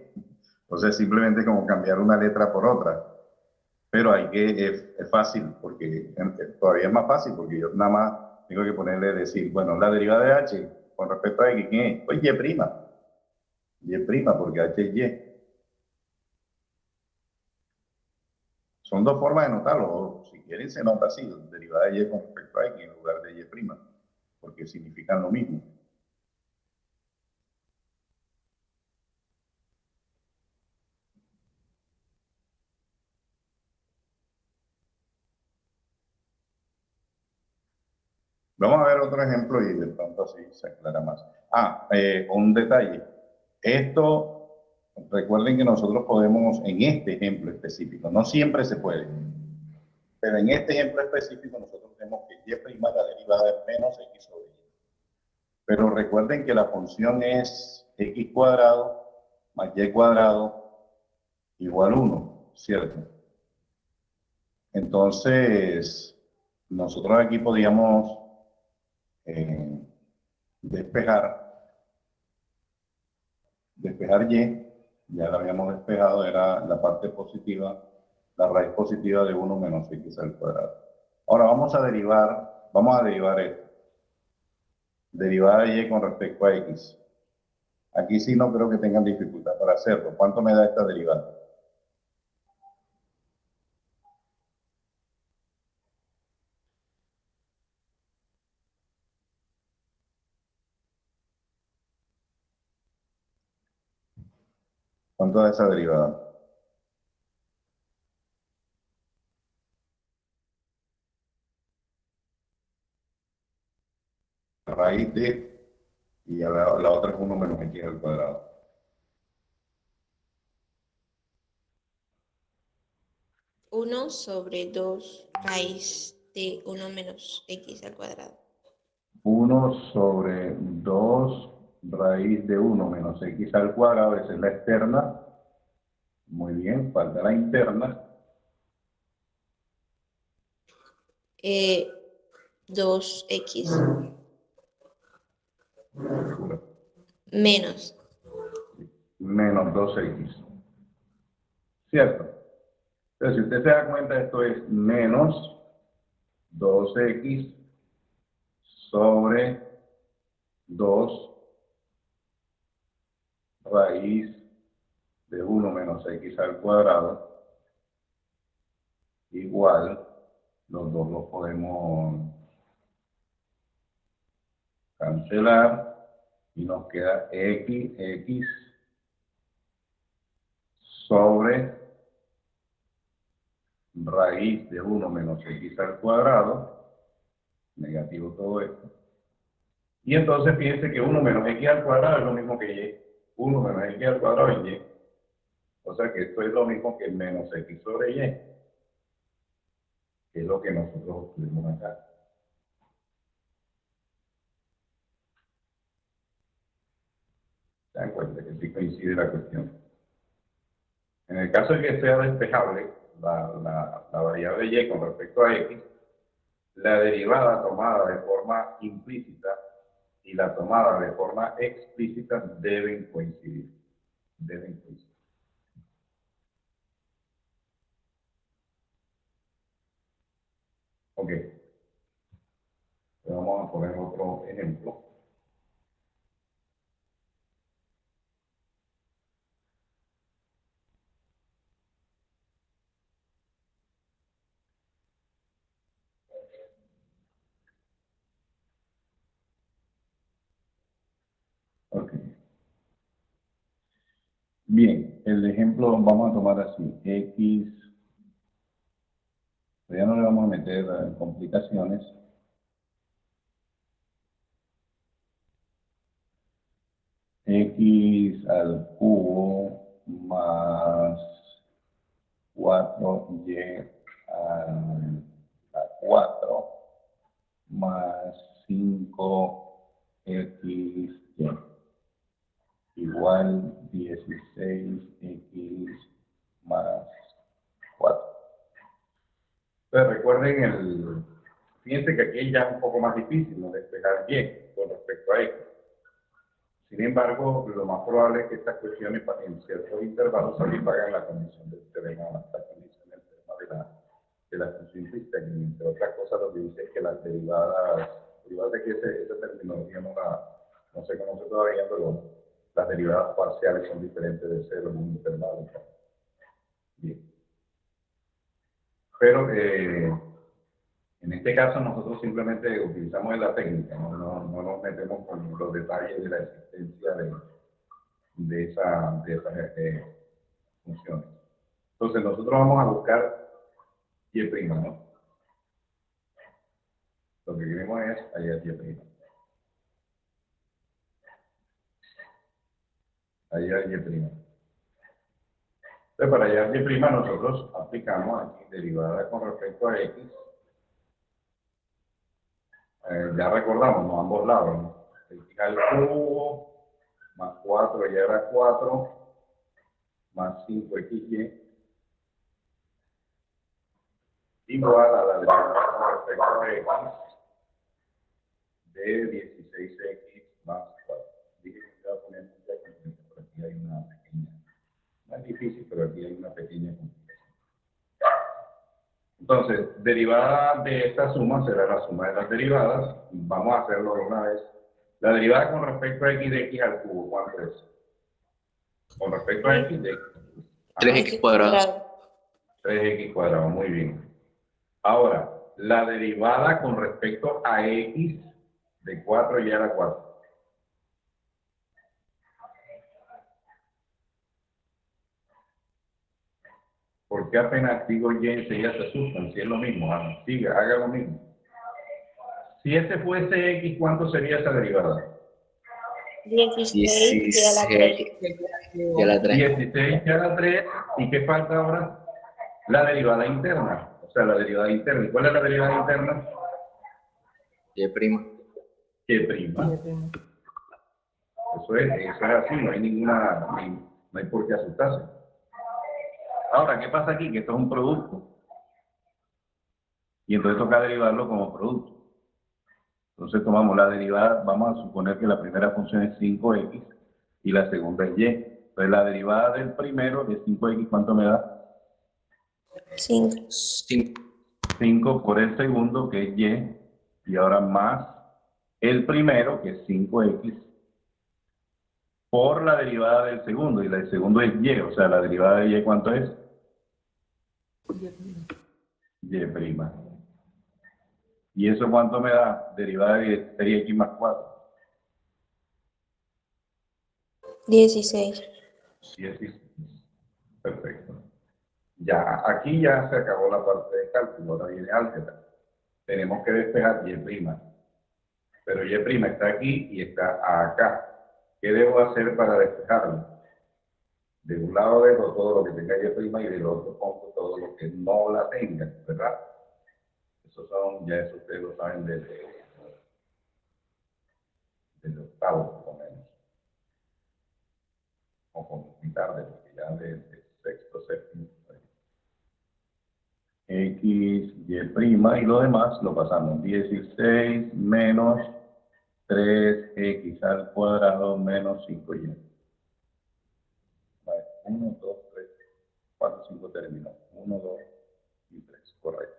Entonces, simplemente como cambiar una letra por otra. Pero es fácil, porque todavía es más fácil, porque yo nada más tengo que ponerle, decir, bueno, la derivada de h con respecto a x, ¿quién es? Pues y'. Y', porque h es y. Son dos formas de notarlo, o si quieren se nota así, derivada de y con respecto a x en lugar de y', porque porque significan lo mismo. Vamos a ver otro ejemplo y de pronto así se aclara más. Un detalle. Esto, recuerden que nosotros podemos, en este ejemplo específico, no siempre se puede, pero en este ejemplo específico nosotros tenemos que y' la derivada es menos x sobre y. Pero recuerden que la función es x cuadrado más y cuadrado igual 1, ¿cierto? Entonces, nosotros aquí podíamos despejar y, ya lo habíamos despejado, era la parte positiva, la raíz positiva de 1 menos x al cuadrado. Ahora vamos a derivar esto. Derivada de y con respecto a x. Aquí sí no creo que tengan dificultad para hacerlo. ¿Cuánto me da esta derivada? ¿Cuánto da esa derivada? La raíz de, y la otra es 1 menos x al cuadrado. Uno sobre 2 raíz de 1 menos x al cuadrado. 1 sobre 2 raíz de 1 menos x al cuadrado, esa es la externa. Muy bien, falta la interna. 2x menos. Menos 2x. ¿Cierto? Entonces, si usted se da cuenta, esto es menos 2x sobre 2 raíz de 1 menos x al cuadrado igual, los dos los podemos cancelar y nos queda x sobre raíz de 1 menos x al cuadrado, negativo todo esto. Y entonces fíjense que 1 menos x al cuadrado es lo mismo que y. 1 menos x al cuadrado es y. O sea que esto es lo mismo que menos x sobre y, que es lo que nosotros obtuvimos acá. ¿Se dan cuenta que sí coincide la cuestión? En el caso de que sea despejable la variable y con respecto a x, la derivada tomada de forma implícita y la tomada de forma explícita deben coincidir. Ok. Vamos a poner otro ejemplo. Ok. Bien, el ejemplo vamos a tomar así. X, ya no le vamos a meter complicaciones. X al cubo más 4y a 4 más 5xy igual 16x más 4. Entonces recuerden fíjense que aquí ya es un poco más difícil, ¿no?, despejar y con respecto a x. Sin embargo, lo más probable es que estas cuestiones en ciertos intervalos satisfagan la condición del teorema, la condición del teorema de la función implícita, que entre otras cosas lo que dice es que las derivadas, de que esa terminología no se conoce todavía, pero las derivadas parciales son diferentes de cero en un intervalo. Bien. Pero en este caso nosotros simplemente utilizamos la técnica, no no nos metemos con los detalles de la existencia de esas funciones. Entonces nosotros vamos a buscar y', ¿no? Lo que queremos es hallar y'. Hallar y'. Entonces para hallar y' nosotros aplicamos aquí derivada con respecto a x. Ya recordamos, ¿no? Ambos lados, ¿no? X al cubo más 4y a la 4 más 5xy igual a la derivada con respecto a x de 16x más 4. Dije que iba a poner mucha complicación, pero aquí hay una pequeña, no es difícil, pero aquí hay una pequeña complicación. Entonces, derivada de esta suma será la suma de las derivadas. Vamos a hacerlo de una vez. La derivada con respecto a x de x al cubo, ¿cuánto es? Con respecto a x de x. 3x cuadrado. 3x cuadrado, muy bien. Ahora, la derivada con respecto a x de 4y a la 4. ¿Por qué apenas digo y enseguida se asustan? Si es lo mismo, siga, haga lo mismo. Si ese fuese x, ¿cuánto sería esa derivada? 16 y a la 3. 16 y a la 3. 16 y a la 3. ¿Y qué falta ahora? La derivada interna. O sea, la derivada interna. ¿Y cuál es la derivada interna? Y'. Y'. Eso es así, no hay ninguna, no hay por qué asustarse. Ahora, ¿qué pasa aquí? Que esto es un producto. Y entonces toca derivarlo como producto. Entonces tomamos la derivada, vamos a suponer que la primera función es 5x y la segunda es y. Entonces la derivada del primero de 5x, ¿cuánto me da? 5. 5 por el segundo, que es y ahora más el primero, que es 5x, por la derivada del segundo, y la del segundo es y, o sea, la derivada de y, ¿cuánto es? Y'. ¿Y eso cuánto me da? Derivada de 6x más 4. 16. 16. Perfecto. Ya, aquí ya se acabó la parte de cálculo, ahora viene álgebra. Tenemos que despejar y'. Pero y' está aquí y está acá. ¿Qué debo hacer para despejarlo? De un lado dejo todo lo que tenga y' y del otro pongo todo lo que no la tenga, ¿verdad? Esos son, ya eso ustedes lo saben desde octavo, por lo menos. O como muy tarde, porque ya de sexto, séptimo. X, y', y lo demás lo pasamos. 16 menos 3x al cuadrado menos 5y. Vale, 1, 2, 3, 4, 5 terminó. 1, 2 y 3, correcto.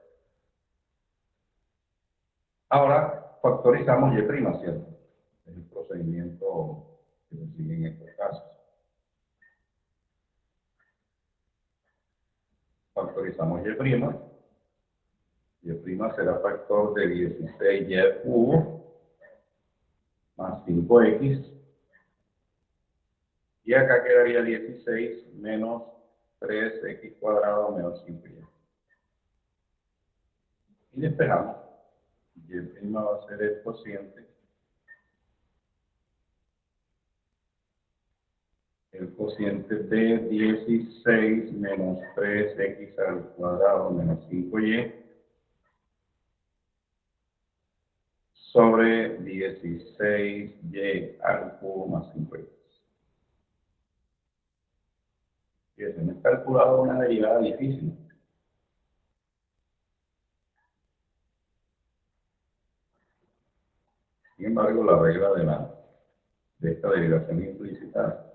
Ahora factorizamos y', ¿cierto? Es el procedimiento que se sigue en estos casos. Factorizamos y'. Y' será factor de 16y al cubo más 5x. Y acá quedaría 16 menos 3x cuadrado menos 5y. Y despejamos. Y' va a ser el cociente. El cociente de 16 menos 3x al cuadrado menos 5y sobre 16y al cubo más 5y. Fíjense, me he calculado una derivada difícil. Sin embargo, la regla de esta derivación implícita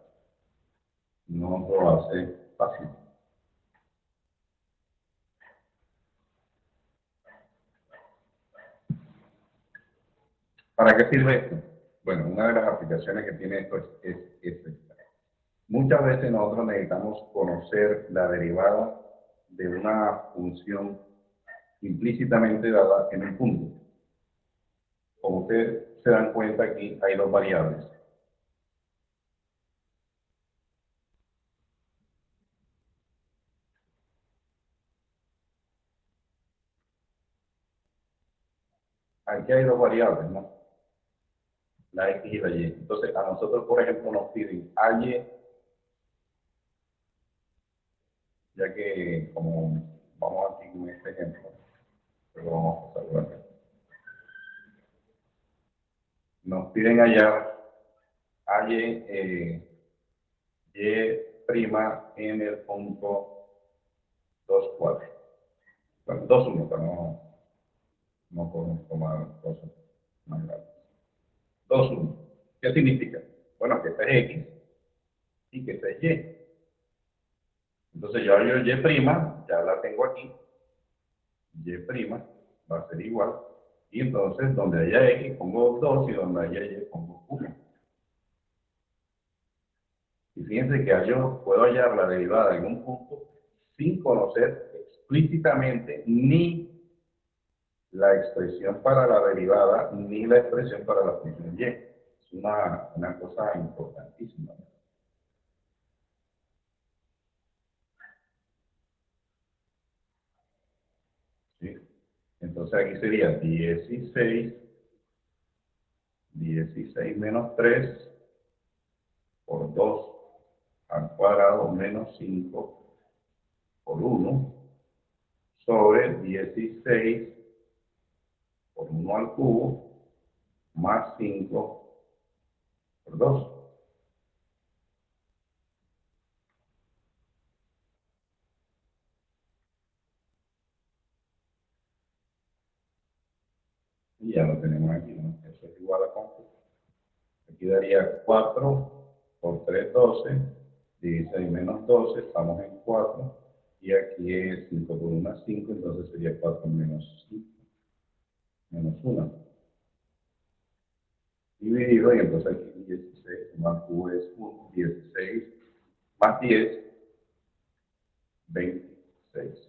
no lo hace fácil. ¿Para qué sirve esto? Bueno, una de las aplicaciones que tiene esto es esta. Muchas veces nosotros necesitamos conocer la derivada de una función implícitamente dada en un punto. Como ustedes se dan cuenta, aquí hay dos variables. Aquí hay dos variables, ¿no? La X y la Y. Entonces, a nosotros, por ejemplo, nos piden AY, ya que, como vamos aquí con este ejemplo, pero vamos a pasarlo acá. Nos piden hallar AY, Y' en el punto 2, 4. Bueno, 2, 1, pero no conozco más cosas más grandes. 2, 1. ¿Qué significa? Bueno, que esta es X y que esta es Y. Entonces yo Y', ya la tengo aquí. Y' va a ser igual. Y entonces donde haya X pongo 2 y donde haya Y pongo 1. Y fíjense que yo puedo hallar la derivada en un punto sin conocer explícitamente ni la expresión para la derivada ni la expresión para la función Y. Es una cosa importantísima. ¿Sí? Entonces aquí sería 16 menos 3 por 2 al cuadrado menos 5 por 1 sobre 16 por 1 al cubo más 5 por 2. Y ya lo tenemos aquí, ¿no? Eso es igual a cuánto. Aquí daría 4 por 3, 12. 16 menos 12, estamos en 4. Y aquí es 5 por 1, 5, entonces sería 4 menos 5, menos 1. Dividido, y entonces aquí 16 más Q es 1, 16 más 10, 26.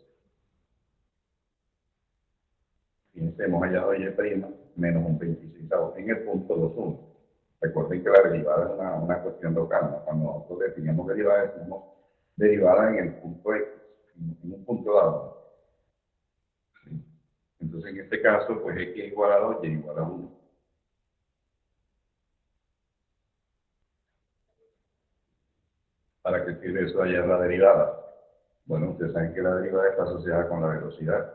Fíjense, hemos hallado Y' menos un 26 en el punto 2,1. Recuerden que la derivada es una cuestión local, ¿no? Cuando nosotros definimos derivada, decimos derivada en el punto X, en un punto dado. ¿Sí? Entonces, en este caso, pues X igual a 2, Y igual a 1. ¿Para qué sirve eso de hallar la derivada? Bueno, ustedes saben que la derivada está asociada con la velocidad.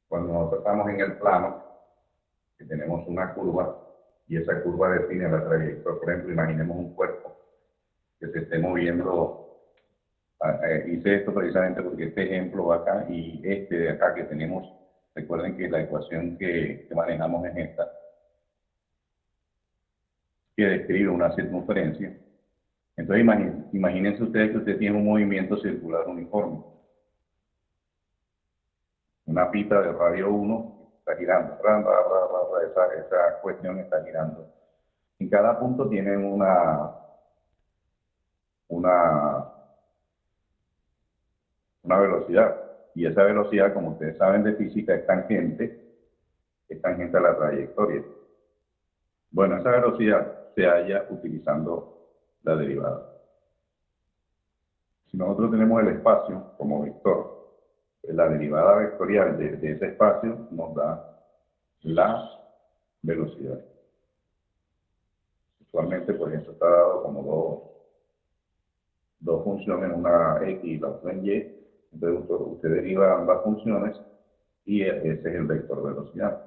Cuando nosotros estamos en el plano, que tenemos una curva, y esa curva define la trayectoria. Por ejemplo, imaginemos un cuerpo que se esté moviendo. Hice esto precisamente porque este ejemplo va acá y este de acá que tenemos, recuerden que la ecuación que manejamos es esta, que describe una circunferencia. Entonces imagínense ustedes que usted tiene un movimiento circular uniforme. Una pita de radio 1 está girando, esa cuestión está girando. En cada punto tienen una velocidad. Y esa velocidad, como ustedes saben de física, es tangente a la trayectoria. Bueno, esa velocidad se halla utilizando la derivada. Si nosotros tenemos el espacio como vector, la derivada vectorial de ese espacio nos da la velocidad. Usualmente, pues eso está dado como dos funciones, una X y la otra en Y. Entonces usted deriva ambas funciones y ese es el vector velocidad,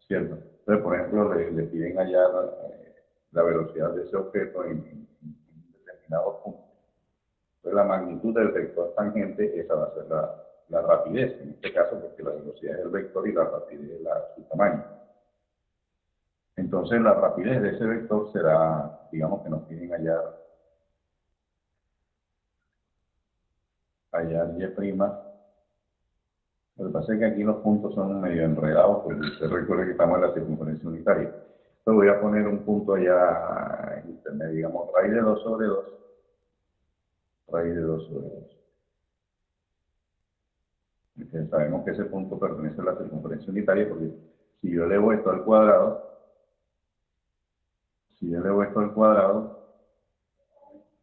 ¿cierto? Entonces, por ejemplo, le piden hallar la velocidad de ese objeto en determinados puntos. Entonces, la magnitud del vector tangente, esa va a ser la rapidez, en este caso, porque la velocidad es el vector y la rapidez es su tamaño. Entonces, la rapidez de ese vector será, digamos que nos piden hallar Y'. Lo que pasa es que aquí los puntos son medio enredados, porque usted recuerda que estamos en la circunferencia unitaria. Entonces voy a poner un punto allá intermedio, digamos, raíz de 2 sobre 2. Raíz de 2 sobre 2. Sabemos que ese punto pertenece a la circunferencia unitaria, porque si yo elevo esto al cuadrado, Si yo elevo esto al cuadrado,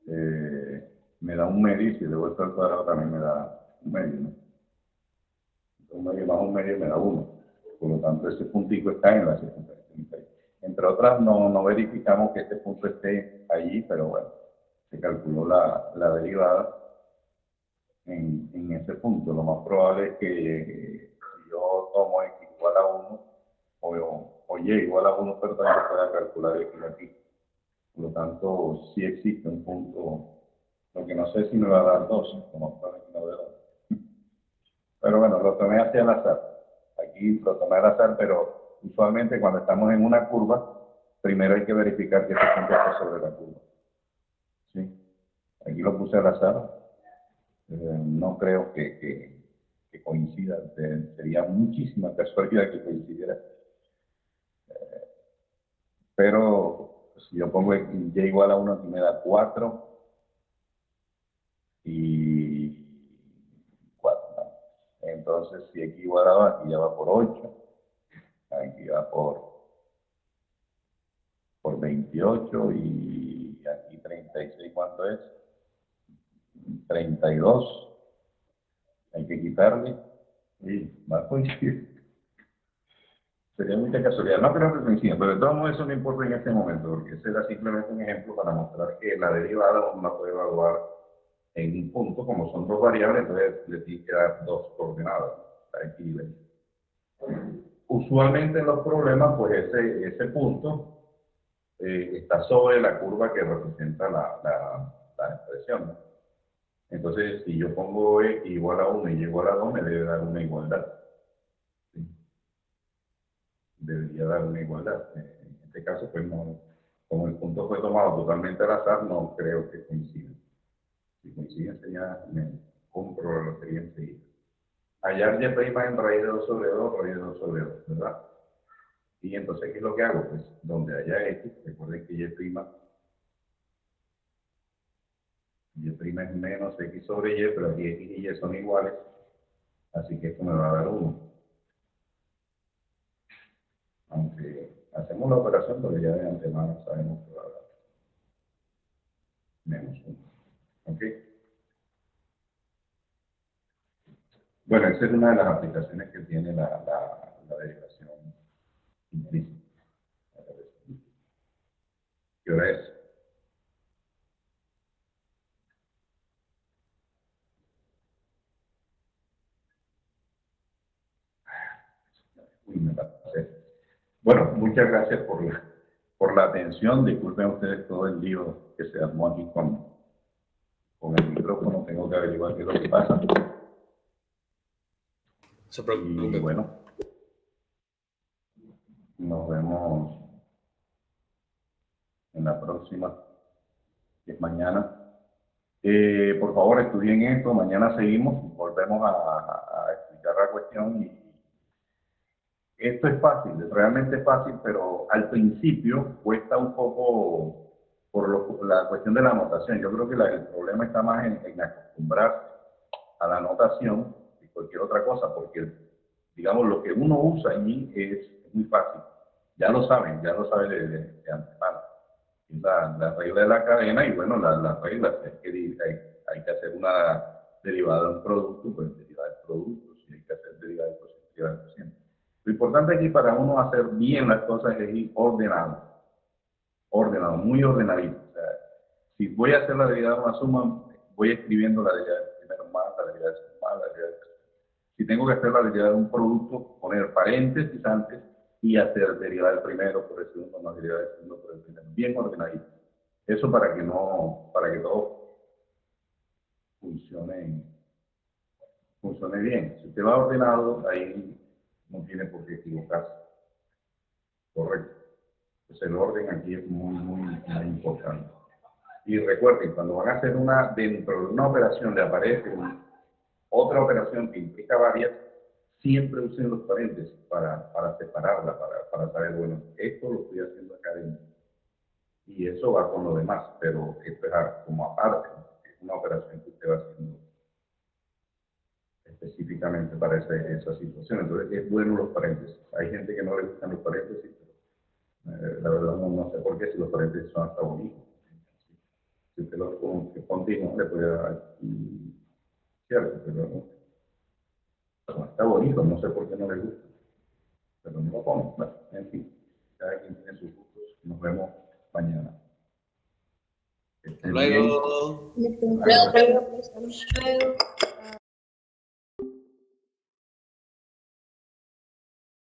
me da un medio, y si elevo esto al cuadrado también me da un medio, ¿no? Un medio más un medio me da 1. Por lo tanto, ese puntico está en la circunferencia. Entre otras, no verificamos que este punto esté allí, pero bueno, se calculó la derivada en ese punto. Lo más probable es que si yo tomo x igual a 1 o y igual a 1, pero también pueda calcular x aquí. Por lo tanto, sí existe un punto, lo que no sé si me va a dar 2, como probable que no me va a dar. Pero bueno, lo tomé hacia el azar. Aquí lo tomé al azar, pero usualmente cuando estamos en una curva, primero hay que verificar que ese punto está sobre la curva. ¿Sí? Aquí lo puse al azar. No creo que coincida. Sería muchísima casualidad que coincidiera. Pero si yo pongo y igual a 1, aquí me da 4 y 4. ¿No? Entonces, si x igual a 2, aquí ya va por 8. Aquí va por 28 y aquí 36, ¿cuánto es? 32. Hay que quitarle y va a coincidir. Sería mucha casualidad. No creo que coincida, pero de todos modos eso no importa en este momento, porque ese era simplemente un ejemplo para mostrar que la derivada uno la puede evaluar en un punto, como son dos variables, entonces le tiene que dar dos coordenadas, la x y la y. Usualmente en los problemas, pues ese punto está sobre la curva que representa la expresión, ¿no? Entonces, si yo pongo x igual a 1 y y igual a 2, me debe dar una igualdad. ¿Sí? Debería dar una igualdad. En este caso, pues no, como el punto fue tomado totalmente al azar, no creo que coincida. Si coinciden, sería, me compro la lotería enseguida. Hallar y' en raíz de 2 sobre 2, raíz de 2 sobre 2, ¿verdad? Y entonces, ¿qué es lo que hago? Pues donde haya x, recuerden que y' es menos x sobre y, pero aquí x y y son iguales, así que esto me va a dar 1. Aunque hacemos la operación, pero ya de antemano sabemos que va a dar menos 1. ¿Ok? Bueno, esa es una de las aplicaciones que tiene la derivación implícita. ¿Qué hora es? Uy, me pasé. Bueno, muchas gracias por la atención. Disculpen ustedes todo el lío que se armó aquí con el micrófono. Tengo que averiguar qué es lo que pasa. Se Y preocupe. bueno, nos vemos en la próxima, que es mañana. Por favor, estudien esto. Mañana seguimos. Volvemos a explicar la cuestión. Y esto es fácil, realmente es fácil, pero al principio cuesta un poco por la cuestión de la anotación. Yo creo que el problema está más en acostumbrarse a la anotación que cualquier otra cosa, porque, digamos, lo que uno usa allí es muy fácil. Ya lo saben de antemano. Es la regla de la cadena y, bueno, las reglas. Hay que hacer una derivada de un producto, pues derivada del producto. Si hay que hacer derivada del cociente, derivada del cociente. Lo importante aquí para uno hacer bien las cosas es ir ordenado, muy ordenadito. O sea, si voy a hacer la derivada de una suma, voy escribiendo la derivada del primero más, la derivada del segundo más, la derivada del tercero. Si tengo que hacer la derivada de un producto, poner paréntesis antes y hacer derivada del primero por el segundo más derivada del segundo por el primero. Bien ordenadito. Eso para que todo funcione bien. Si usted va ordenado, ahí no tiene por qué equivocarse. Correcto. Pues el orden aquí es muy importante. Y recuerden, cuando van a hacer dentro de una operación le aparece otra operación que implica varias, siempre usen los paréntesis para separarla, para saber, bueno, esto lo estoy haciendo acá dentro. Y eso va con lo demás, pero esto es como aparte, es una operación que usted va haciendo específicamente para esa situación. Entonces es bueno los paréntesis. Hay gente que no le gustan los paréntesis, pero La verdad no sé por qué, si los paréntesis son hasta bonitos. Si usted los continúa, le puede dar cierto, pero no está bonito, no sé por qué no le gusta. Pero no lo pongo. Bueno, en fin, cada quien tiene sus gustos. Nos vemos mañana. Que estén bien. Luego. Luego, luego.